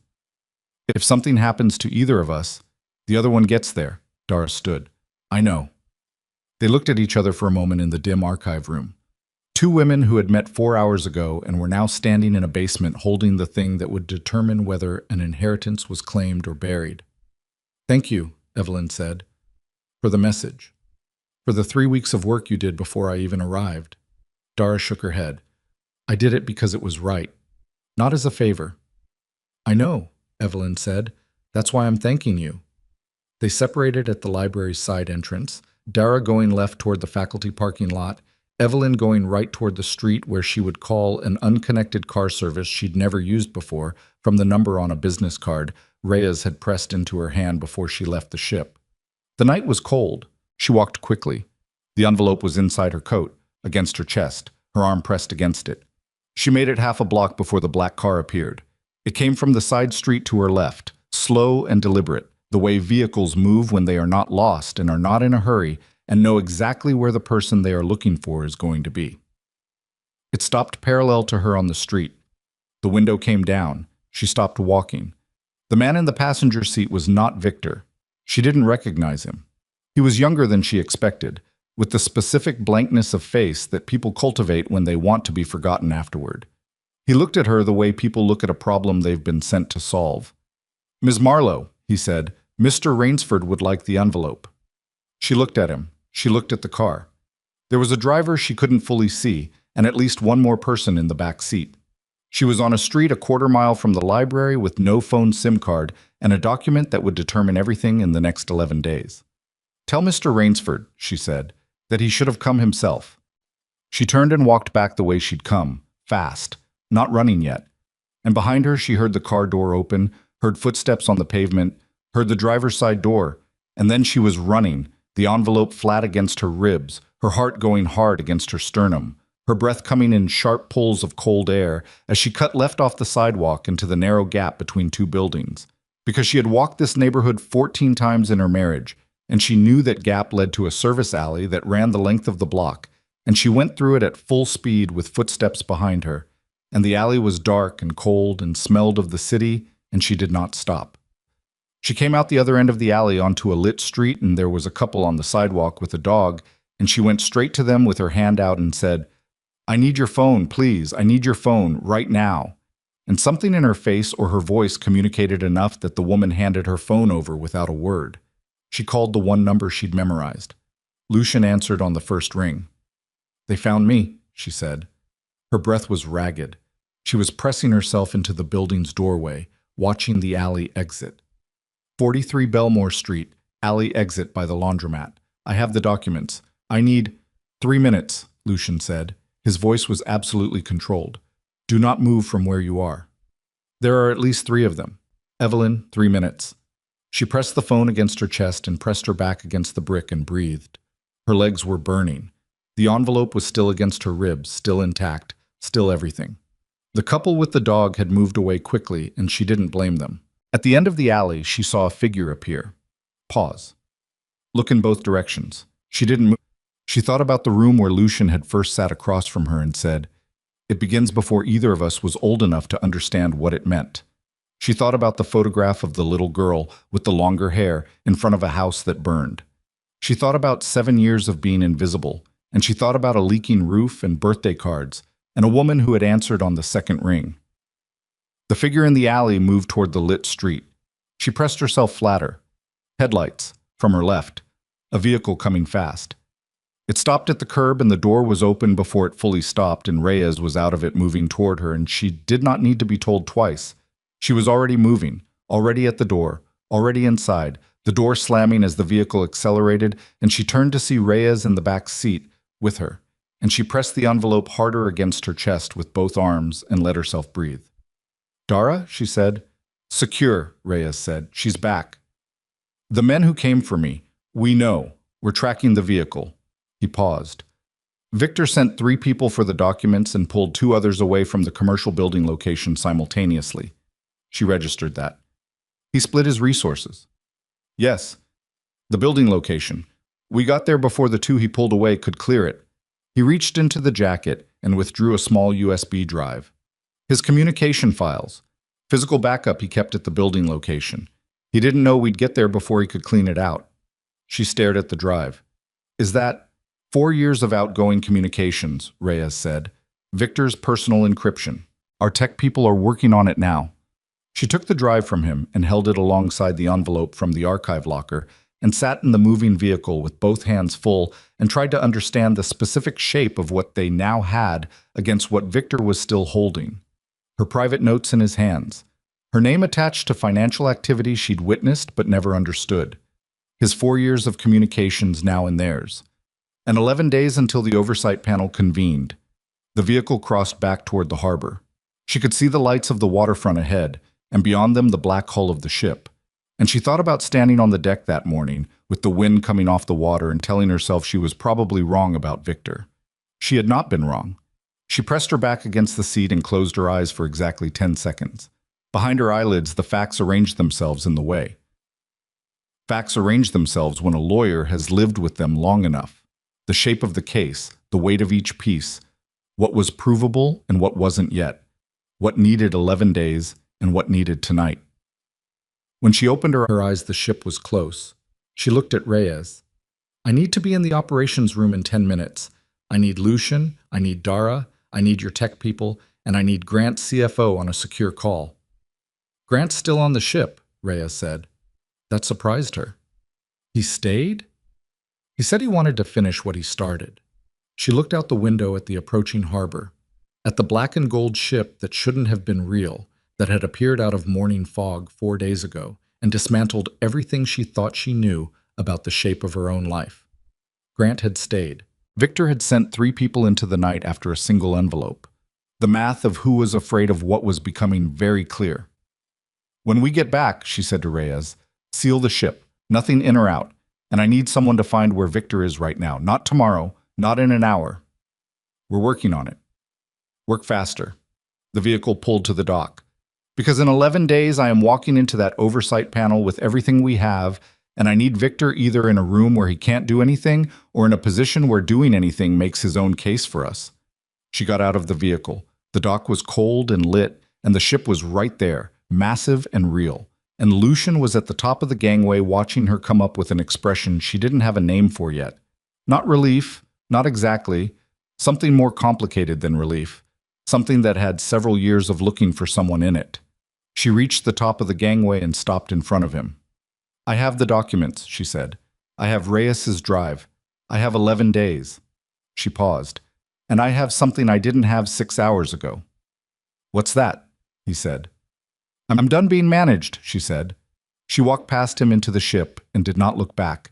If something happens to either of us, the other one gets there. Dara stood. I know. They looked at each other for a moment in the dim archive room. 2 women who had met 4 hours ago and were now standing in a basement holding the thing that would determine whether an inheritance was claimed or buried. Thank you, Evelyn said, for the message. For the 3 weeks of work you did before I even arrived. Dara shook her head. I did it because it was right, not as a favor. I know, Evelyn said. That's why I'm thanking you. They separated at the library's side entrance, Dara going left toward the faculty parking lot, Evelyn going right toward the street where she would call an unconnected car service she'd never used before from the number on a business card Reyes had pressed into her hand before she left the ship. The night was cold. She walked quickly. The envelope was inside her coat, against her chest, her arm pressed against it. She made it half a block before the black car appeared. It came from the side street to her left, slow and deliberate, the way vehicles move when they are not lost and are not in a hurry and know exactly where the person they are looking for is going to be. It stopped parallel to her on the street. The window came down. She stopped walking. The man in the passenger seat was not Victor. She didn't recognize him. He was younger than she expected, with the specific blankness of face that people cultivate when they want to be forgotten afterward. He looked at her the way people look at a problem they've been sent to solve. Ms. Marlowe, he said, Mr. Rainsford would like the envelope. She looked at him. She looked at the car. There was a driver she couldn't fully see, and at least one more person in the back seat. She was on a street a quarter mile from the library with no phone SIM card and a document that would determine everything in the next 11 days. Tell Mr. Rainsford, she said, that he should have come himself. She turned and walked back the way she'd come, fast, not running yet. And behind her she heard the car door open, heard footsteps on the pavement, heard the driver's side door, and then she was running, the envelope flat against her ribs, her heart going hard against her sternum, her breath coming in sharp pulls of cold air as she cut left off the sidewalk into the narrow gap between 2 buildings. Because she had walked this neighborhood 14 times in her marriage, and she knew that gap led to a service alley that ran the length of the block, and she went through it at full speed with footsteps behind her, and the alley was dark and cold and smelled of the city, and she did not stop. She came out the other end of the alley onto a lit street, and there was a couple on the sidewalk with a dog, and she went straight to them with her hand out and said, I need your phone, please. I need your phone, right now. And something in her face or her voice communicated enough that the woman handed her phone over without a word. She called the one number she'd memorized. Lucian answered on the first ring. They found me, she said. Her breath was ragged. She was pressing herself into the building's doorway, watching the alley exit. 43 Belmore Street, alley exit by the laundromat. I have the documents. I need 3 minutes, Lucian said. His voice was absolutely controlled. Do not move from where you are. There are at least 3 of them. Evelyn, 3 minutes. She pressed the phone against her chest and pressed her back against the brick and breathed. Her legs were burning. The envelope was still against her ribs, still intact, still everything. The couple with the dog had moved away quickly, and she didn't blame them. At the end of the alley, she saw a figure appear. Pause. Look in both directions. She didn't move. She thought about the room where Lucian had first sat across from her and said, It begins before either of us was old enough to understand what it meant. She thought about the photograph of the little girl with the longer hair in front of a house that burned. She thought about 7 years of being invisible, and she thought about a leaking roof and birthday cards, and a woman who had answered on the second ring. The figure in the alley moved toward the lit street. She pressed herself flatter. Headlights, from her left, a vehicle coming fast. It stopped at the curb and the door was open before it fully stopped, and Reyes was out of it moving toward her, and she did not need to be told twice. She was already moving, already at the door, already inside, the door slamming as the vehicle accelerated, and she turned to see Reyes in the back seat with her, and she pressed the envelope harder against her chest with both arms and let herself breathe. "Dara," she said. "Secure," Reyes said. "She's back." "The men who came for me, we know. We're tracking the vehicle." He paused. Victor sent 3 people for the documents and pulled 2 others away from the commercial building location simultaneously. She registered that. He split his resources. "Yes, the building location. We got there before the 2 he pulled away could clear it." He reached into the jacket and withdrew a small USB drive. His communication files. Physical backup he kept at the building location. He didn't know we'd get there before he could clean it out. She stared at the drive. "Is that 4 years of outgoing communications," Reyes said. "Victor's personal encryption. Our tech people are working on it now." She took the drive from him and held it alongside the envelope from the archive locker and sat in the moving vehicle with both hands full and tried to understand the specific shape of what they now had against what Victor was still holding. Her private notes in his hands. Her name attached to financial activity she'd witnessed but never understood. His 4 years of communications now in theirs. And 11 days until the oversight panel convened. The vehicle crossed back toward the harbor. She could see the lights of the waterfront ahead, and beyond them the black hull of the ship. And she thought about standing on the deck that morning, with the wind coming off the water, and telling herself she was probably wrong about Victor. She had not been wrong. She pressed her back against the seat and closed her eyes for exactly 10 seconds. Behind her eyelids, the facts arranged themselves in the way. Facts arrange themselves when a lawyer has lived with them long enough. The shape of the case, the weight of each piece, what was provable and what wasn't yet, what needed 11 days and what needed tonight. When she opened her eyes, the ship was close. She looked at Reyes. "I need to be in the operations room in 10 minutes. I need Lucian, I need Dara, I need your tech people, and I need Grant's CFO on a secure call." "Grant's still on the ship," Reyes said. That surprised her. "He stayed?" "He said he wanted to finish what he started." She looked out the window at the approaching harbor, at the black and gold ship that shouldn't have been real, that had appeared out of morning fog 4 days ago and dismantled everything she thought she knew about the shape of her own life. Grant had stayed. Victor had sent 3 people into the night after a single envelope. The math of who was afraid of what was becoming very clear. "When we get back," she said to Reyes, "seal the ship, nothing in or out, and I need someone to find where Victor is right now, not tomorrow, not in an hour. We're working on it. Work faster." The vehicle pulled to the dock. "Because in 11 days I am walking into that oversight panel with everything we have, and I need Victor either in a room where he can't do anything or in a position where doing anything makes his own case for us." She got out of the vehicle. The dock was cold and lit, and the ship was right there, massive and real. And Lucian was at the top of the gangway watching her come up with an expression she didn't have a name for yet. Not relief, not exactly. Something more complicated than relief. Something that had several years of looking for someone in it. She reached the top of the gangway and stopped in front of him. "I have the documents," she said. "I have Reyes's drive. I have 11 days. She paused. "And I have something I didn't have 6 hours ago." "What's that?" he said. "I'm done being managed," she said. She walked past him into the ship and did not look back,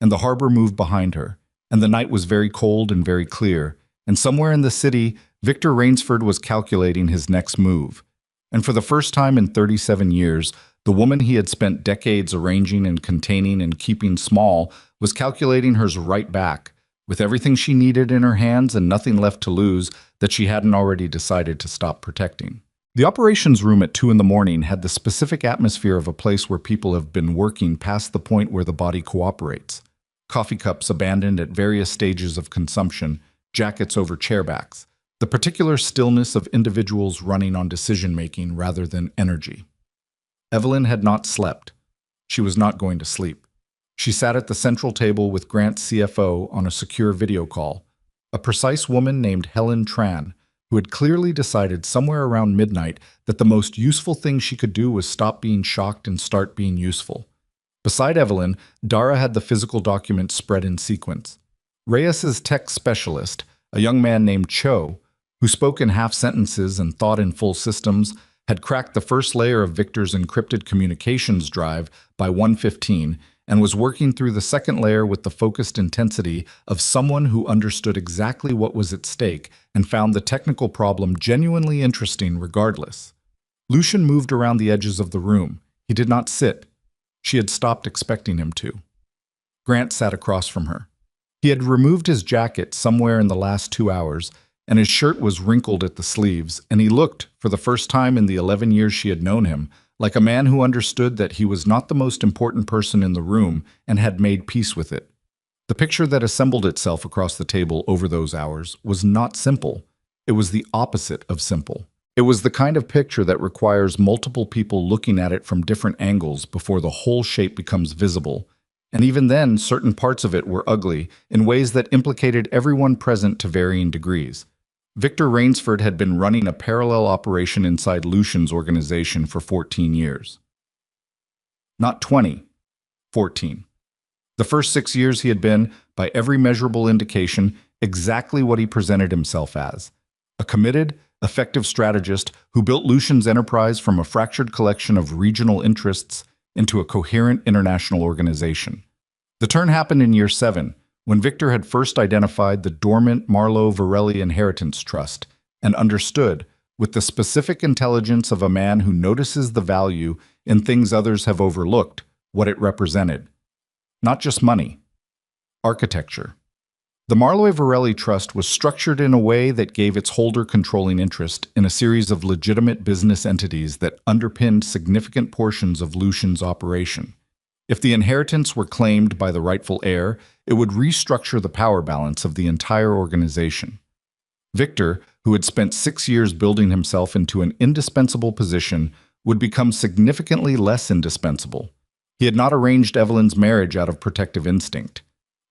and the harbor moved behind her, and the night was very cold and very clear, and somewhere in the city, Victor Rainsford was calculating his next move. And for the first time in 37 years, the woman he had spent decades arranging and containing and keeping small was calculating hers right back, with everything she needed in her hands and nothing left to lose that she hadn't already decided to stop protecting. The operations room at 2 in the morning had the specific atmosphere of a place where people have been working past the point where the body cooperates. Coffee cups abandoned at various stages of consumption, jackets over chairbacks, the particular stillness of individuals running on decision-making rather than energy. Evelyn had not slept. She was not going to sleep. She sat at the central table with Grant's CFO on a secure video call, a precise woman named Helen Tran, who had clearly decided somewhere around midnight that the most useful thing she could do was stop being shocked and start being useful. Beside Evelyn, Dara had the physical documents spread in sequence. Reyes's tech specialist, a young man named Cho, who spoke in half sentences and thought in full systems, had cracked the first layer of Victor's encrypted communications drive by 1:15 and was working through the second layer with the focused intensity of someone who understood exactly what was at stake and found the technical problem genuinely interesting regardless. Lucian moved around the edges of the room. He did not sit. She had stopped expecting him to. Grant sat across from her. He had removed his jacket somewhere in the last 2 hours, and his shirt was wrinkled at the sleeves, and he looked, for the first time in the 11 years she had known him, like a man who understood that he was not the most important person in the room and had made peace with it. The picture that assembled itself across the table over those hours was not simple. It was the opposite of simple. It was the kind of picture that requires multiple people looking at it from different angles before the whole shape becomes visible. And even then, certain parts of it were ugly in ways that implicated everyone present to varying degrees. Victor Rainsford had been running a parallel operation inside Lucian's organization for 14 years. Not 20, 14. The first 6 years he had been, by every measurable indication, exactly what he presented himself as. A committed, effective strategist who built Lucian's enterprise from a fractured collection of regional interests into a coherent international organization. The turn happened in year 7, when Victor had first identified the dormant Marlowe-Varelli Inheritance Trust and understood, with the specific intelligence of a man who notices the value in things others have overlooked, what it represented. Not just money. Architecture. The Marlowe-Varelli Trust was structured in a way that gave its holder controlling interest in a series of legitimate business entities that underpinned significant portions of Lucian's operation. If the inheritance were claimed by the rightful heir, it would restructure the power balance of the entire organization. Victor, who had spent 6 years building himself into an indispensable position, would become significantly less indispensable. He had not arranged Evelyn's marriage out of protective instinct.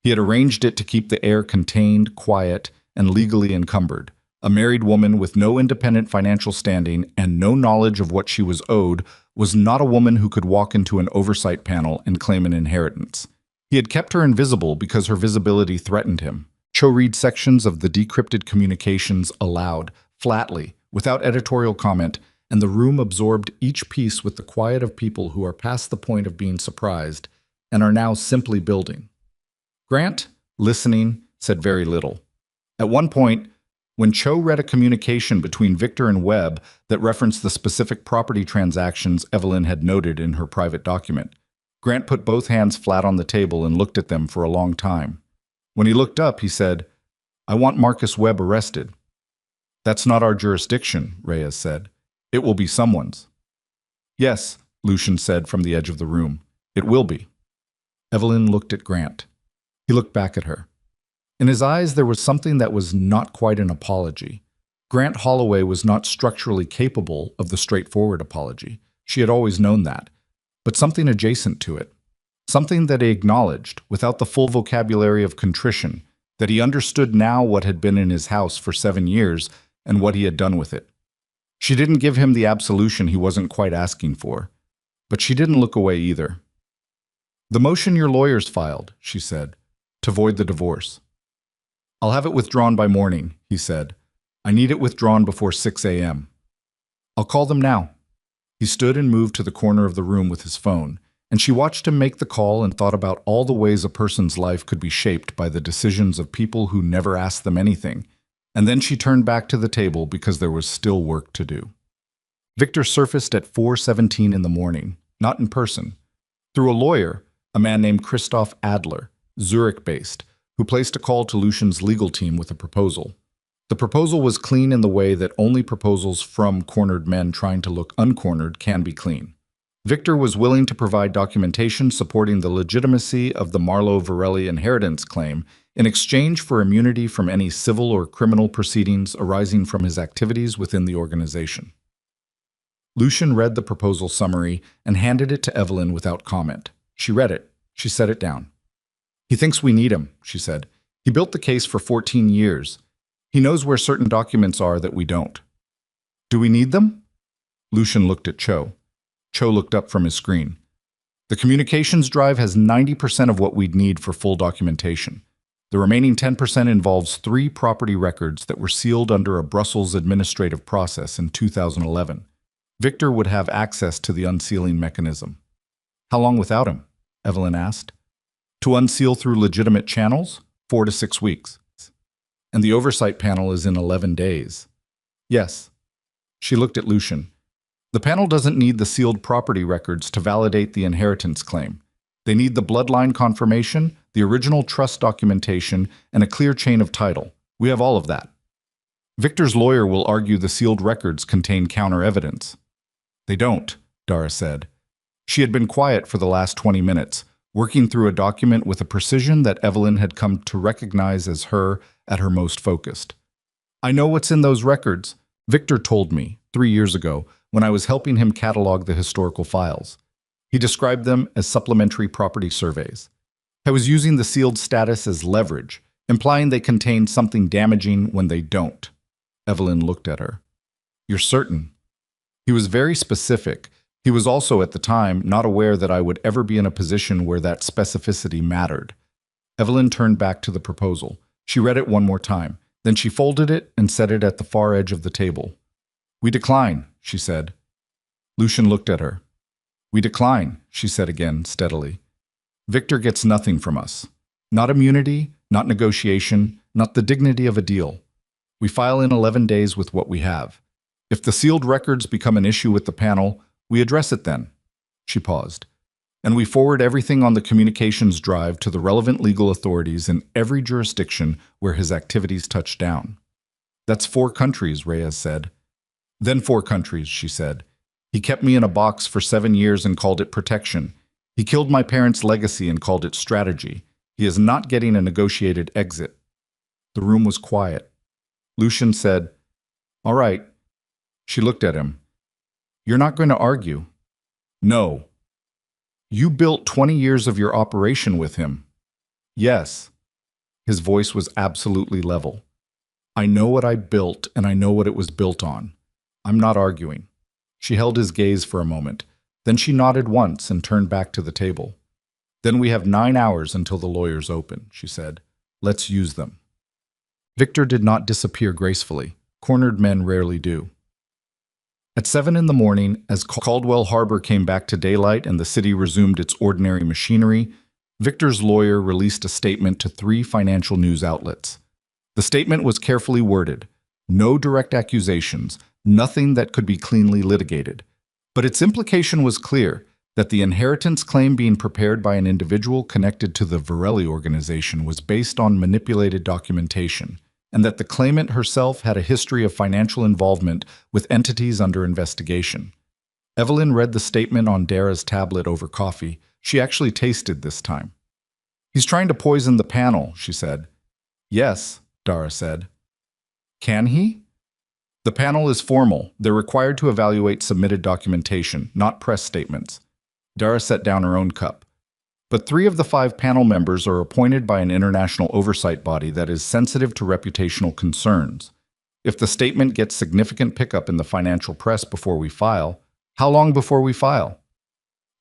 He had arranged it to keep the heir contained, quiet, and legally encumbered. A married woman with no independent financial standing and no knowledge of what she was owed was not a woman who could walk into an oversight panel and claim an inheritance. He had kept her invisible because her visibility threatened him. Cho read sections of the decrypted communications aloud, flatly, without editorial comment, and the room absorbed each piece with the quiet of people who are past the point of being surprised and are now simply building. Grant, listening, said very little. At one point, when Cho read a communication between Victor and Webb that referenced the specific property transactions Evelyn had noted in her private document, Grant put both hands flat on the table and looked at them for a long time. When he looked up, he said, "I want Marcus Webb arrested." "That's not our jurisdiction," Reyes said. "It will be someone's." "Yes," Lucian said from the edge of the room. "It will be." Evelyn looked at Grant. He looked back at her. In his eyes, there was something that was not quite an apology. Grant Holloway was not structurally capable of the straightforward apology. She had always known that. But something adjacent to it. Something that he acknowledged, without the full vocabulary of contrition, that he understood now what had been in his house for 7 years and what he had done with it. She didn't give him the absolution he wasn't quite asking for. But she didn't look away either. "The motion your lawyers filed," she said, "to void the divorce. I'll have it withdrawn by morning," he said. "I need it withdrawn before 6 a.m. I'll call them now." He stood and moved to the corner of the room with his phone, and she watched him make the call and thought about all the ways a person's life could be shaped by the decisions of people who never asked them anything, and then she turned back to the table because there was still work to do. Victor surfaced at 4:17 in the morning, not in person, through a lawyer, a man named Christoph Adler, Zurich-based, who placed a call to Lucian's legal team with a proposal. The proposal was clean in the way that only proposals from cornered men trying to look uncornered can be clean. Victor was willing to provide documentation supporting the legitimacy of the Marlowe-Varelli inheritance claim in exchange for immunity from any civil or criminal proceedings arising from his activities within the organization. Lucian read the proposal summary and handed it to Evelyn without comment. She read it. She set it down. He thinks we need him, she said. He built the case for 14 years. He knows where certain documents are that we don't. Do we need them? Lucian looked at Cho. Cho looked up from his screen. The communications drive has 90% of what we'd need for full documentation. The remaining 10% involves 3 property records that were sealed under a Brussels administrative process in 2011. Victor would have access to the unsealing mechanism. How long without him? Evelyn asked. To unseal through legitimate channels? 4 to 6 weeks. And the oversight panel is in 11 days. Yes. She looked at Lucian. The panel doesn't need the sealed property records to validate the inheritance claim. They need the bloodline confirmation, the original trust documentation, and a clear chain of title. We have all of that. Victor's lawyer will argue the sealed records contain counter-evidence. They don't, Dara said. She had been quiet for the last 20 minutes, working through a document with a precision that Evelyn had come to recognize as her at her most focused. I know what's in those records. Victor told me 3 years ago when I was helping him catalog the historical files. He described them as supplementary property surveys. I was using the sealed status as leverage, implying they contain something damaging when they don't. Evelyn looked at her. You're certain? He was very specific. He was also, at the time, not aware that I would ever be in a position where that specificity mattered. Evelyn turned back to the proposal. She read it one more time. Then she folded it and set it at the far edge of the table. We decline, she said. Lucian looked at her. We decline, she said again, steadily. Victor gets nothing from us. Not immunity, not negotiation, not the dignity of a deal. We file in 11 days with what we have. If the sealed records become an issue with the panel, we address it then. She paused. And we forward everything on the communications drive to the relevant legal authorities in every jurisdiction where his activities touch down. That's 4 countries, Reyes said. Then 4 countries, she said. He kept me in a box for 7 years and called it protection. He killed my parents' legacy and called it strategy. He is not getting a negotiated exit. The room was quiet. Lucian said, All right. She looked at him. You're not going to argue? No. You built 20 years of your operation with him. Yes. His voice was absolutely level. I know what I built, and I know what it was built on. I'm not arguing. She held his gaze for a moment. Then she nodded once and turned back to the table. Then we have 9 hours until the lawyers open, she said. Let's use them. Victor did not disappear gracefully. Cornered men rarely do. At 7 in the morning, as Caldwell Harbor came back to daylight and the city resumed its ordinary machinery, Victor's lawyer released a statement to 3 financial news outlets. The statement was carefully worded. No direct accusations, nothing that could be cleanly litigated. But its implication was clear, that the inheritance claim being prepared by an individual connected to the Varelli organization was based on manipulated documentation, and that the claimant herself had a history of financial involvement with entities under investigation. Evelyn read the statement on Dara's tablet over coffee. She actually tasted this time. He's trying to poison the panel, she said. Yes, Dara said. Can he? The panel is formal. They're required to evaluate submitted documentation, not press statements. Dara set down her own cup. But 3 of the 5 panel members are appointed by an international oversight body that is sensitive to reputational concerns. If the statement gets significant pickup in the financial press before we file, how long before we file?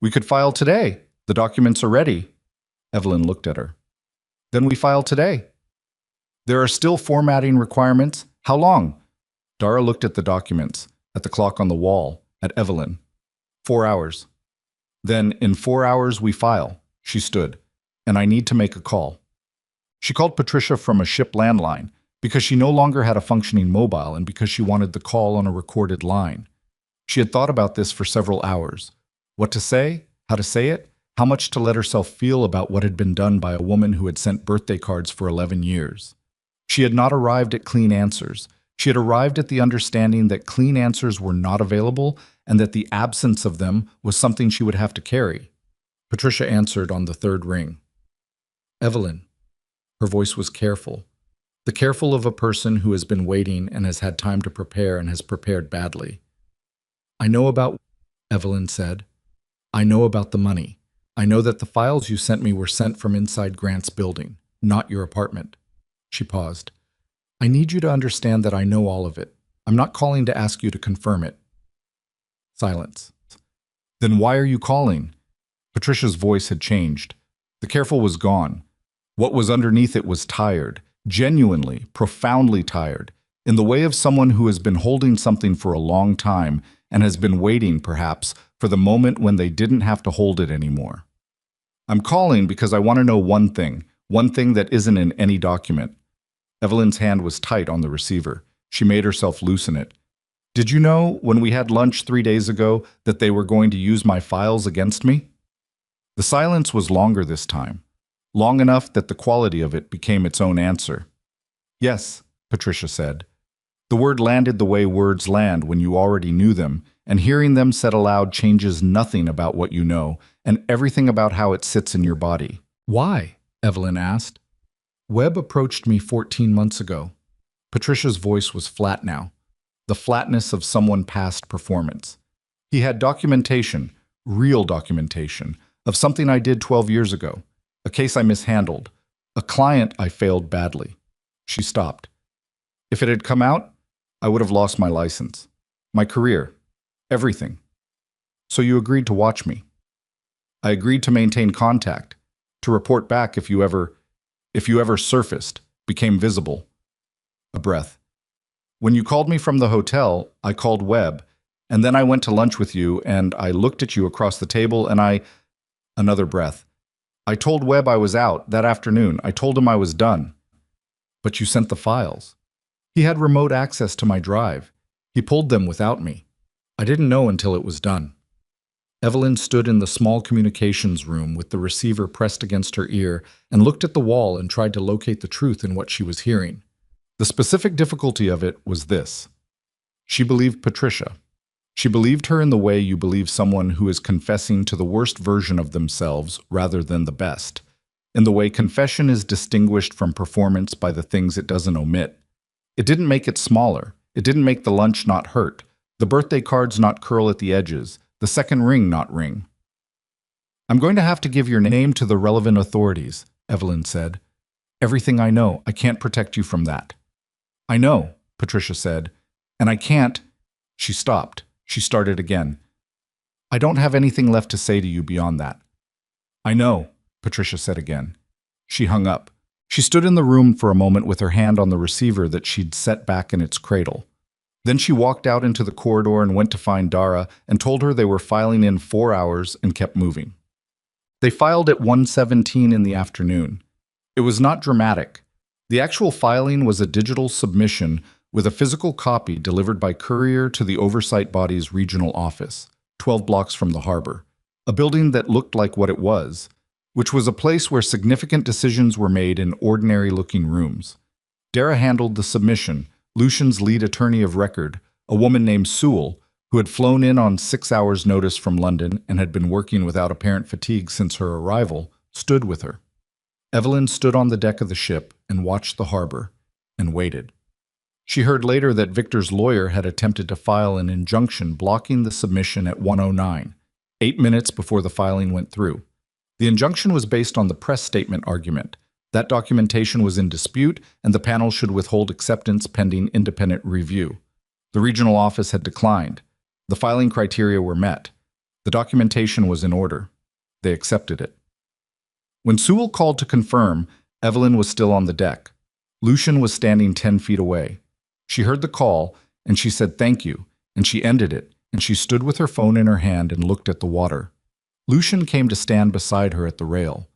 We could file today. The documents are ready. Evelyn looked at her. Then we file today. There are still formatting requirements. How long? Dara looked at the documents, at the clock on the wall, at Evelyn. 4 hours. Then, in 4 hours, we file. She stood. And I need to make a call. She called Patricia from a ship landline because she no longer had a functioning mobile and because she wanted the call on a recorded line. She had thought about this for several hours. What to say? How to say it? How much to let herself feel about what had been done by a woman who had sent birthday cards for 11 years. She had not arrived at clean answers. She had arrived at the understanding that clean answers were not available and that the absence of them was something she would have to carry. Patricia answered on the 3rd ring. Evelyn. Her voice was careful. The careful of a person who has been waiting and has had time to prepare and has prepared badly. I know about, Evelyn said. I know about the money. I know that the files you sent me were sent from inside Grant's building, not your apartment. She paused. I need you to understand that I know all of it. I'm not calling to ask you to confirm it. Silence. Then why are you calling? Patricia's voice had changed. The careful was gone. What was underneath it was tired, genuinely, profoundly tired, in the way of someone who has been holding something for a long time and has been waiting, perhaps, for the moment when they didn't have to hold it anymore. I'm calling because I want to know one thing that isn't in any document. Evelyn's hand was tight on the receiver. She made herself loosen it. Did you know, when we had lunch 3 days ago, that they were going to use my files against me? The silence was longer this time, long enough that the quality of it became its own answer. Yes, Patricia said. The word landed the way words land when you already knew them, and hearing them said aloud changes nothing about what you know, and everything about how it sits in your body. Why? Evelyn asked. Webb approached me 14 months ago. Patricia's voice was flat now, the flatness of someone past performance. He had documentation, real documentation, of something I did 12 years ago, a case I mishandled, a client I failed badly. She stopped. If it had come out, I would have lost my license, my career, everything. So you agreed to watch me. I agreed to maintain contact, to report back if you ever surfaced, became visible. A breath. When you called me from the hotel, I called Webb, and then I went to lunch with you, and I looked at you across the table, and Another breath. I told Webb I was out that afternoon. I told him I was done. But you sent the files. He had remote access to my drive. He pulled them without me. I didn't know until it was done. Evelyn stood in the small communications room with the receiver pressed against her ear and looked at the wall and tried to locate the truth in what she was hearing. The specific difficulty of it was this. She believed Patricia. She believed her in the way you believe someone who is confessing to the worst version of themselves rather than the best, in the way confession is distinguished from performance by the things it doesn't omit. It didn't make it smaller. It didn't make the lunch not hurt, the birthday cards not curl at the edges, the second ring not ring. I'm going to have to give your name to the relevant authorities, Evelyn said. Everything I know, I can't protect you from that. I know, Patricia said, and I can't. She stopped. She started again. I don't have anything left to say to you beyond that. I know, Patricia said again. She hung up. She stood in the room for a moment with her hand on the receiver that she'd set back in its cradle. Then she walked out into the corridor and went to find Dara and told her they were filing in 4 hours and kept moving. They filed at 1:17 in the afternoon. It was not dramatic. The actual filing was a digital submission with a physical copy delivered by courier to the oversight body's regional office, 12 blocks from the harbor, a building that looked like what it was, which was a place where significant decisions were made in ordinary-looking rooms. Dara handled the submission. Lucian's lead attorney of record, a woman named Sewell, who had flown in on 6 hours' notice from London and had been working without apparent fatigue since her arrival, stood with her. Evelyn stood on the deck of the ship and watched the harbor and waited. She heard later that Victor's lawyer had attempted to file an injunction blocking the submission at 1:09, 8 minutes before the filing went through. The injunction was based on the press statement argument. That documentation was in dispute, and the panel should withhold acceptance pending independent review. The regional office had declined. The filing criteria were met. The documentation was in order. They accepted it. When Sewell called to confirm, Evelyn was still on the deck. Lucian was standing 10 feet away. She heard the call, and she said thank you, and she ended it, and she stood with her phone in her hand and looked at the water. Lucian came to stand beside her at the rail.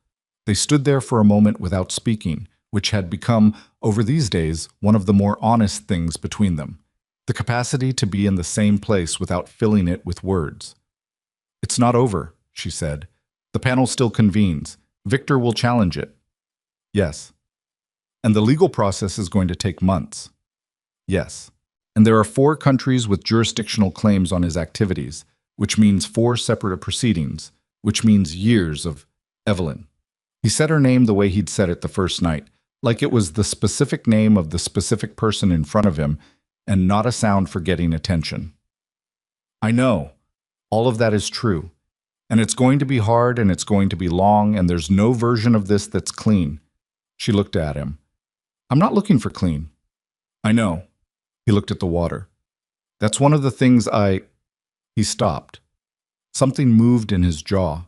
They stood there for a moment without speaking, which had become, over these days, one of the more honest things between them. The capacity to be in the same place without filling it with words. It's not over, she said. The panel still convenes. Victor will challenge it. Yes. And the legal process is going to take months. Yes. And there are 4 countries with jurisdictional claims on his activities, which means 4 separate proceedings, which means years of Evelyn. He said her name the way he'd said it the first night, like it was the specific name of the specific person in front of him, and not a sound for getting attention. I know. All of that is true. And it's going to be hard and it's going to be long, and there's no version of this that's clean. She looked at him. I'm not looking for clean. I know. He looked at the water. That's one of the things I... He stopped. Something moved in his jaw.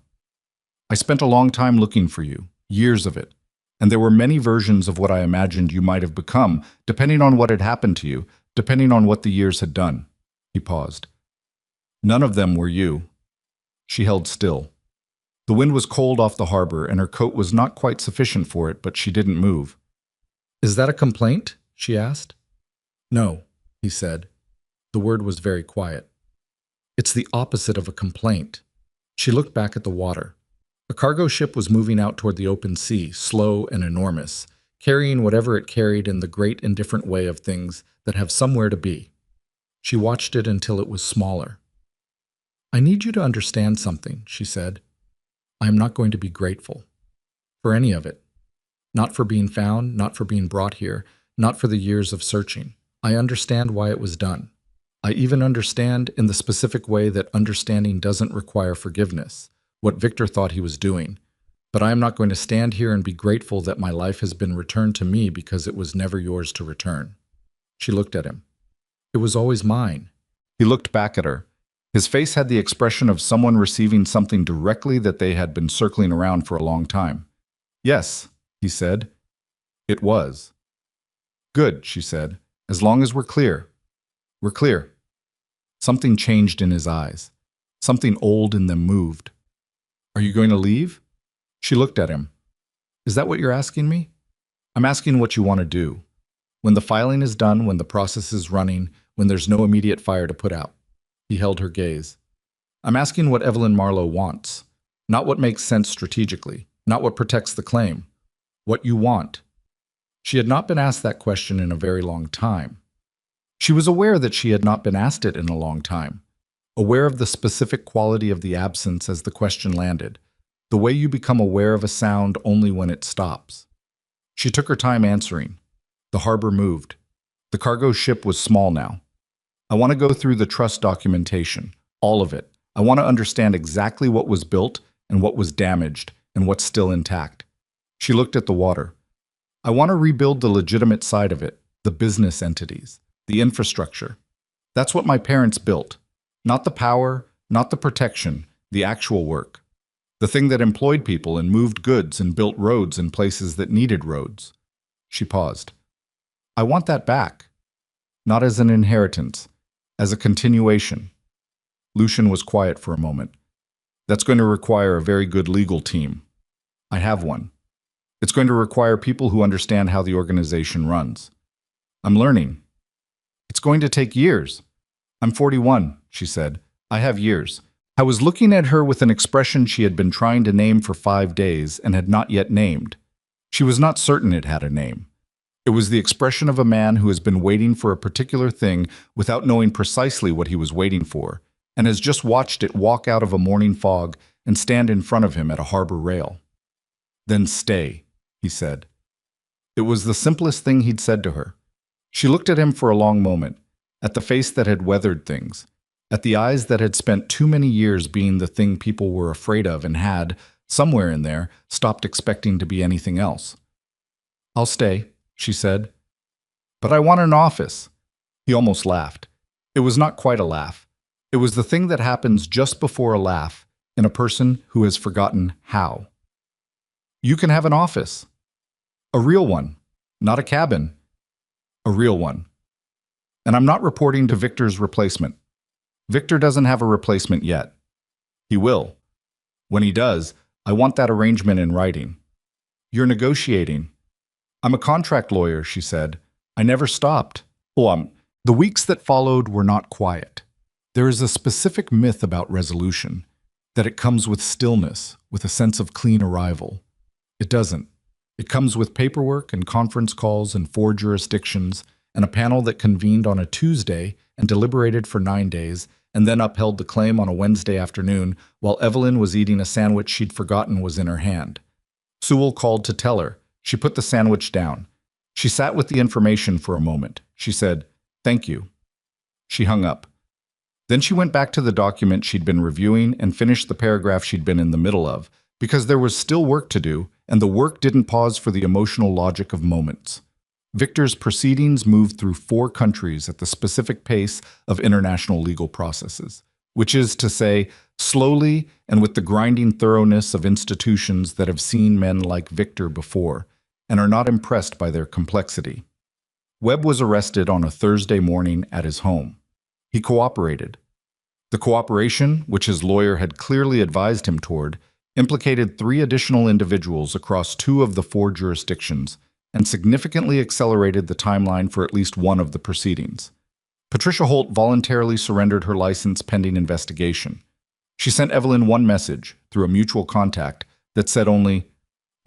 I spent a long time looking for you, years of it. And there were many versions of what I imagined you might have become, depending on what had happened to you, depending on what the years had done. He paused. None of them were you. She held still. The wind was cold off the harbor, and her coat was not quite sufficient for it, but she didn't move. Is that a complaint? She asked. No, he said. The word was very quiet. It's the opposite of a complaint. She looked back at the water. A cargo ship was moving out toward the open sea, slow and enormous, carrying whatever it carried in the great indifferent way of things that have somewhere to be. She watched it until it was smaller. I need you to understand something, she said. I am not going to be grateful for any of it. Not for being found, not for being brought here, not for the years of searching. I understand why it was done. I even understand in the specific way that understanding doesn't require forgiveness, what Victor thought he was doing. But I am not going to stand here and be grateful that my life has been returned to me because it was never yours to return. She looked at him. It was always mine. He looked back at her. His face had the expression of someone receiving something directly that they had been circling around for a long time. Yes, he said. It was. Good, she said. As long as we're clear. We're clear. Something changed in his eyes. Something old in them moved. Are you going to leave? She looked at him. Is that what you're asking me? I'm asking what you want to do. When the filing is done, when the process is running, when there's no immediate fire to put out. He held her gaze. I'm asking what Evelyn Marlowe wants. Not what makes sense strategically. Not what protects the claim. What you want. She had not been asked that question in a very long time. She was aware that she had not been asked it in a long time. Aware of the specific quality of the absence as the question landed. The way you become aware of a sound only when it stops. She took her time answering. The harbor moved. The cargo ship was small now. I want to go through the trust documentation, all of it. I want to understand exactly what was built and what was damaged and what's still intact. She looked at the water. I want to rebuild the legitimate side of it, the business entities, the infrastructure. That's what my parents built. Not the power, not the protection, the actual work. The thing that employed people and moved goods and built roads in places that needed roads. She paused. I want that back. Not as an inheritance. As a continuation. Lucian was quiet for a moment. That's going to require a very good legal team. I have one. It's going to require people who understand how the organization runs. I'm learning. It's going to take years. I'm 41, she said. I have years. I was looking at her with an expression she had been trying to name for 5 days and had not yet named. She was not certain it had a name. It was the expression of a man who has been waiting for a particular thing without knowing precisely what he was waiting for, and has just watched it walk out of a morning fog and stand in front of him at a harbor rail. Then stay, he said. It was the simplest thing he'd said to her. She looked at him for a long moment, at the face that had weathered things, at the eyes that had spent too many years being the thing people were afraid of and had, somewhere in there, stopped expecting to be anything else. I'll stay, she said. But I want an office. He almost laughed. It was not quite a laugh. It was the thing that happens just before a laugh in a person who has forgotten how. You can have an office. A real one, not a cabin. A real one. And I'm not reporting to Victor's replacement. Victor doesn't have a replacement yet. He will. When he does, I want that arrangement in writing. You're negotiating. I'm a contract lawyer, she said. I never stopped. The weeks that followed were not quiet. There is a specific myth about resolution, that it comes with stillness, with a sense of clean arrival. It doesn't. It comes with paperwork and conference calls and 4 jurisdictions, and a panel that convened on a Tuesday and deliberated for 9 days, and then upheld the claim on a Wednesday afternoon while Evelyn was eating a sandwich she'd forgotten was in her hand. Sewell called to tell her. She put the sandwich down. She sat with the information for a moment. She said, "Thank you." She hung up. Then she went back to the document she'd been reviewing and finished the paragraph she'd been in the middle of, because there was still work to do, and the work didn't pause for the emotional logic of moments. Victor's proceedings moved through 4 countries at the specific pace of international legal processes, which is to say, slowly and with the grinding thoroughness of institutions that have seen men like Victor before and are not impressed by their complexity. Webb was arrested on a Thursday morning at his home. He cooperated. The cooperation, which his lawyer had clearly advised him toward, implicated 3 additional individuals across 2 of the 4 jurisdictions and significantly accelerated the timeline for at least one of the proceedings. Patricia Holt voluntarily surrendered her license pending investigation. She sent Evelyn one message, through a mutual contact, that said only,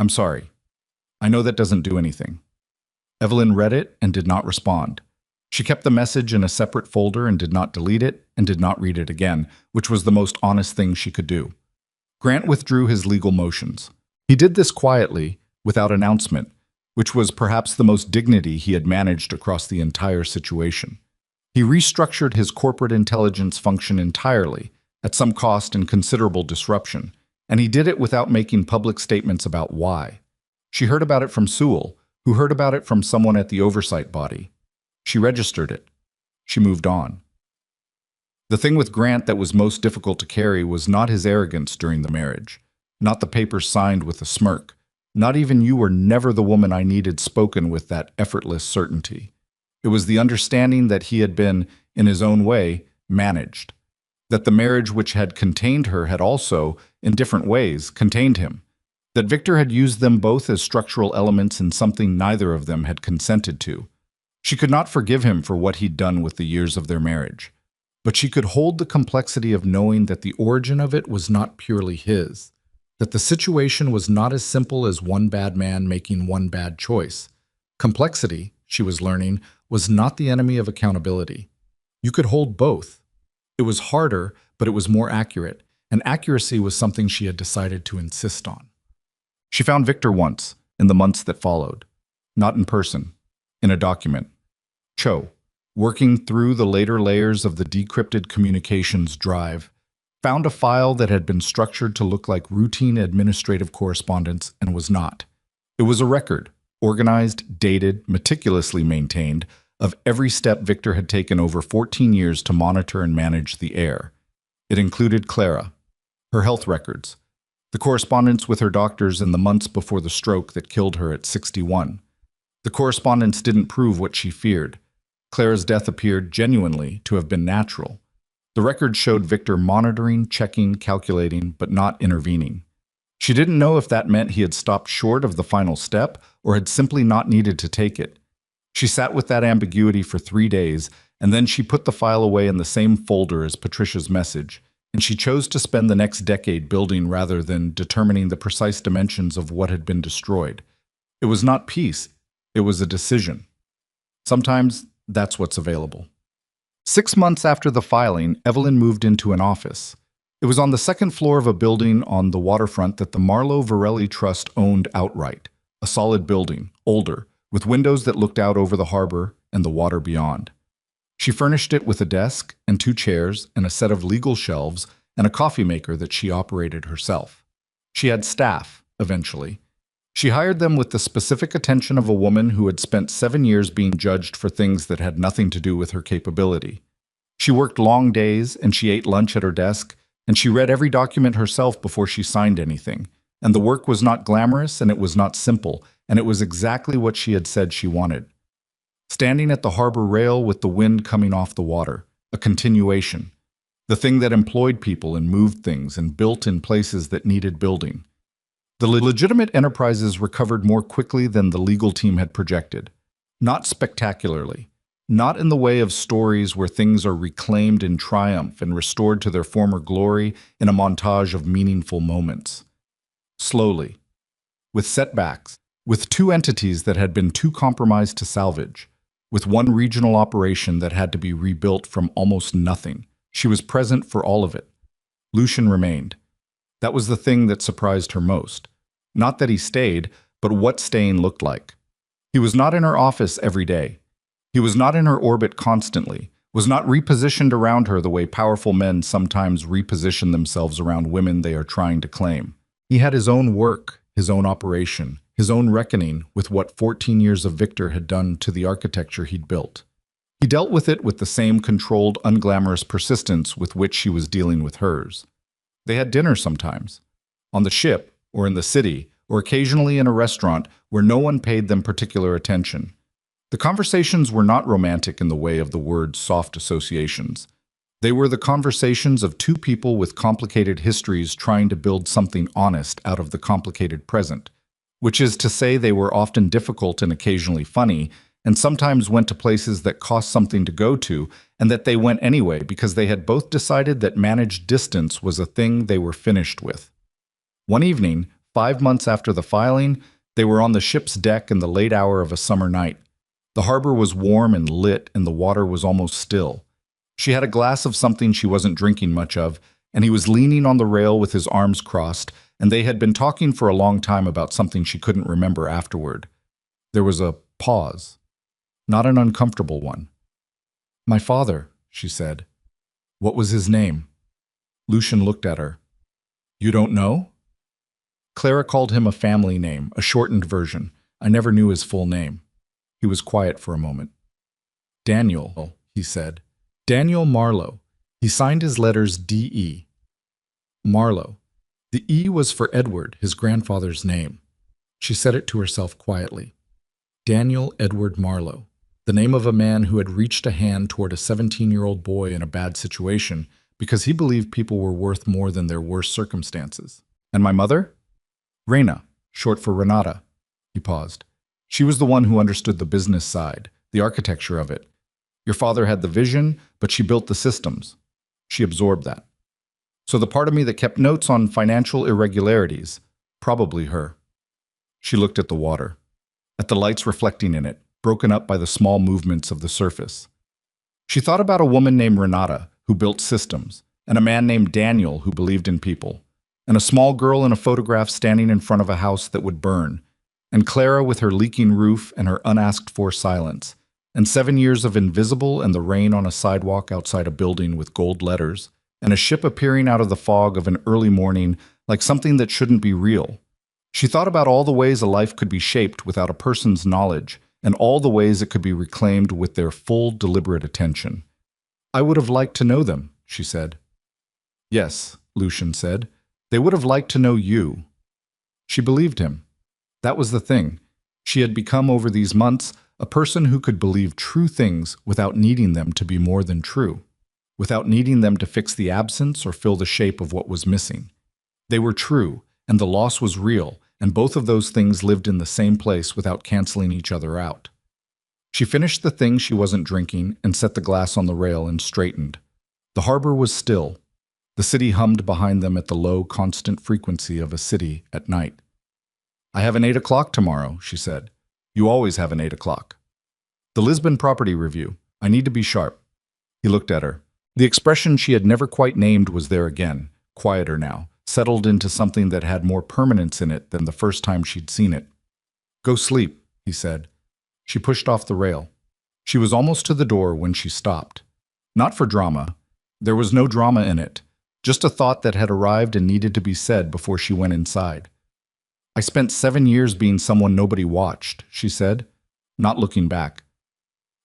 "I'm sorry. I know that doesn't do anything." Evelyn read it and did not respond. She kept the message in a separate folder and did not delete it and did not read it again, which was the most honest thing she could do. Grant withdrew his legal motions. He did this quietly, without announcement, which was perhaps the most dignity he had managed across the entire situation. He restructured his corporate intelligence function entirely, at some cost and considerable disruption, and he did it without making public statements about why. She heard about it from Sewell, who heard about it from someone at the oversight body. She registered it. She moved on. The thing with Grant that was most difficult to carry was not his arrogance during the marriage, not the papers signed with a smirk, not even "you were never the woman I needed" spoken with that effortless certainty. It was the understanding that he had been, in his own way, managed, that the marriage which had contained her had also, in different ways, contained him, that Victor had used them both as structural elements in something neither of them had consented to. She could not forgive him for what he'd done with the years of their marriage, but she could hold the complexity of knowing that the origin of it was not purely his, that the situation was not as simple as one bad man making one bad choice. Complexity, she was learning, was not the enemy of accountability. You could hold both. It was harder, but it was more accurate, and accuracy was something she had decided to insist on. She found Victor once, in the months that followed. Not in person, in a document. Cho, working through the later layers of the decrypted communications drive, found a file that had been structured to look like routine administrative correspondence and was not. It was a record, organized, dated, meticulously maintained, of every step Victor had taken over 14 years to monitor and manage the heir. It included Clara, her health records, the correspondence with her doctors in the months before the stroke that killed her at 61. The correspondence didn't prove what she feared. Clara's death appeared genuinely to have been natural. The record showed Victor monitoring, checking, calculating, but not intervening. She didn't know if that meant he had stopped short of the final step or had simply not needed to take it. She sat with that ambiguity for 3 days, and then she put the file away in the same folder as Patricia's message, and she chose to spend the next decade building rather than determining the precise dimensions of what had been destroyed. It was not peace, it was a decision. Sometimes that's what's available. 6 months after the filing, Evelyn moved into an office. It was on the 2nd floor of a building on the waterfront that the Marlowe Varelli Trust owned outright, a solid building, older, with windows that looked out over the harbor and the water beyond. She furnished it with a desk and 2 chairs and a set of legal shelves and a coffee maker that she operated herself. She had staff, eventually. She hired them with the specific attention of a woman who had spent 7 years being judged for things that had nothing to do with her capability. She worked long days and she ate lunch at her desk, and she read every document herself before she signed anything. And the work was not glamorous and it was not simple, and it was exactly what she had said she wanted. Standing at the harbor rail with the wind coming off the water, a continuation. The thing that employed people and moved things and built in places that needed building. The legitimate enterprises recovered more quickly than the legal team had projected. Not spectacularly. Not in the way of stories where things are reclaimed in triumph and restored to their former glory in a montage of meaningful moments. Slowly. With setbacks. With 2 entities that had been too compromised to salvage. With 1 regional operation that had to be rebuilt from almost nothing. She was present for all of it. Lucian remained. That was the thing that surprised her most. Not that he stayed, but what staying looked like. He was not in her office every day. He was not in her orbit constantly, was not repositioned around her the way powerful men sometimes reposition themselves around women they are trying to claim. He had his own work, his own operation, his own reckoning with what 14 years of Victor had done to the architecture he'd built. He dealt with it with the same controlled, unglamorous persistence with which she was dealing with hers. They had dinner sometimes, on the ship, or in the city, or occasionally in a restaurant where no one paid them particular attention. The conversations were not romantic in the way of the word's soft associations. They were the conversations of two people with complicated histories trying to build something honest out of the complicated present, which is to say they were often difficult and occasionally funny, and sometimes went to places that cost something to go to, and that they went anyway because they had both decided that managed distance was a thing they were finished with. One evening, 5 months after the filing, they were on the ship's deck in the late hour of a summer night. The harbor was warm and lit, and the water was almost still. She had a glass of something she wasn't drinking much of, and he was leaning on the rail with his arms crossed, and they had been talking for a long time about something she couldn't remember afterward. There was a pause. Not an uncomfortable one. "My father," she said. "What was his name?" Lucian looked at her. "You don't know?" Clara called him a family name, a shortened version. I never knew his full name. He was quiet for a moment. "Daniel," he said. "Daniel Marlowe." He signed his letters D.E. Marlowe. The E was for Edward, his grandfather's name. She said it to herself quietly. Daniel Edward Marlowe. The name of a man who had reached a hand toward a 17-year-old boy in a bad situation because he believed people were worth more than their worst circumstances. "And my mother?" "Rena, short for Renata." He paused. "She was the one who understood the business side, the architecture of it. Your father had the vision, but she built the systems. She absorbed that. So the part of me that kept notes on financial irregularities, probably her." She looked at the water, at the lights reflecting in it, broken up by the small movements of the surface. She thought about a woman named Renata, who built systems, and a man named Daniel, who believed in people, and a small girl in a photograph standing in front of a house that would burn, and Clara with her leaking roof and her unasked-for silence, and 7 years of invisible and the rain on a sidewalk outside a building with gold letters, and a ship appearing out of the fog of an early morning like something that shouldn't be real. She thought about all the ways a life could be shaped without a person's knowledge, and all the ways it could be reclaimed with their full, deliberate attention. "I would have liked to know them," she said. "Yes," Lucian said. "They would have liked to know you." She believed him. That was the thing. She had become, over these months, a person who could believe true things without needing them to be more than true, without needing them to fix the absence or fill the shape of what was missing. They were true, and the loss was real, and both of those things lived in the same place without canceling each other out. She finished the thing she wasn't drinking and set the glass on the rail and straightened. The harbor was still. The city hummed behind them at the low, constant frequency of a city at night. "I have an 8 o'clock tomorrow," she said. "You always have an 8 o'clock. The Lisbon property review. I need to be sharp." He looked at her. The expression she had never quite named was there again, quieter now, settled into something that had more permanence in it than the first time she'd seen it. "Go sleep," he said. She pushed off the rail. She was almost to the door when she stopped. Not for drama. There was no drama in it, just a thought that had arrived and needed to be said before she went inside. "I spent 7 years being someone nobody watched," she said, not looking back.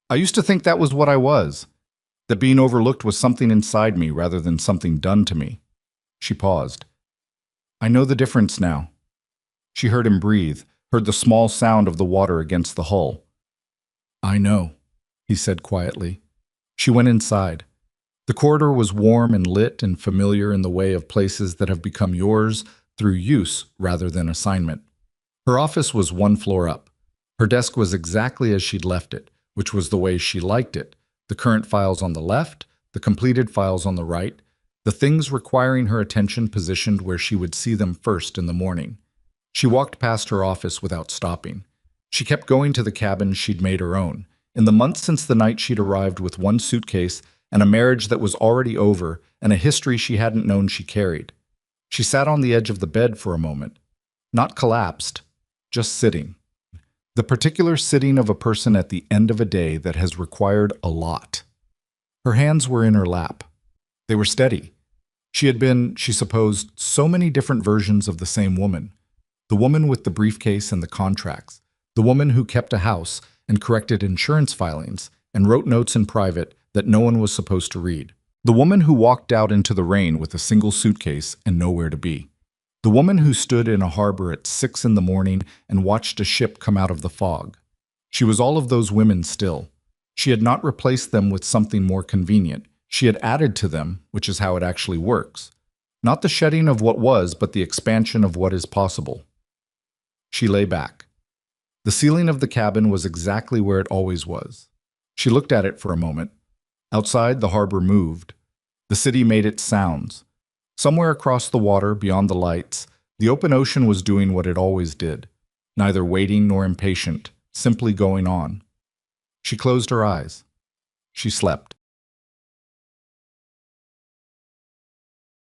"I used to think that was what I was, that being overlooked was something inside me rather than something done to me." She paused. "I know the difference now." She heard him breathe, heard the small sound of the water against the hull. "I know," he said quietly. She went inside. The corridor was warm and lit and familiar in the way of places that have become yours through use rather than assignment. Her office was 1 floor up. Her desk was exactly as she'd left it, which was the way she liked it. The current files on the left, the completed files on the right, the things requiring her attention positioned where she would see them first in the morning. She walked past her office without stopping. She kept going to the cabin she'd made her own. In the months since the night she'd arrived with 1 suitcase and a marriage that was already over and a history she hadn't known she carried. She sat on the edge of the bed for a moment. Not collapsed, just sitting. The particular sitting of a person at the end of a day that has required a lot. Her hands were in her lap. They were steady. She had been, she supposed, so many different versions of the same woman. The woman with the briefcase and the contracts. The woman who kept a house and corrected insurance filings and wrote notes in private that no one was supposed to read. The woman who walked out into the rain with a single suitcase and nowhere to be. The woman who stood in a harbor at 6 in the morning and watched a ship come out of the fog. She was all of those women still. She had not replaced them with something more convenient. She had added to them, which is how it actually works. Not the shedding of what was, but the expansion of what is possible. She lay back. The ceiling of the cabin was exactly where it always was. She looked at it for a moment. Outside, the harbor moved. The city made its sounds. Somewhere across the water, beyond the lights, the open ocean was doing what it always did, neither waiting nor impatient, simply going on. She closed her eyes. She slept.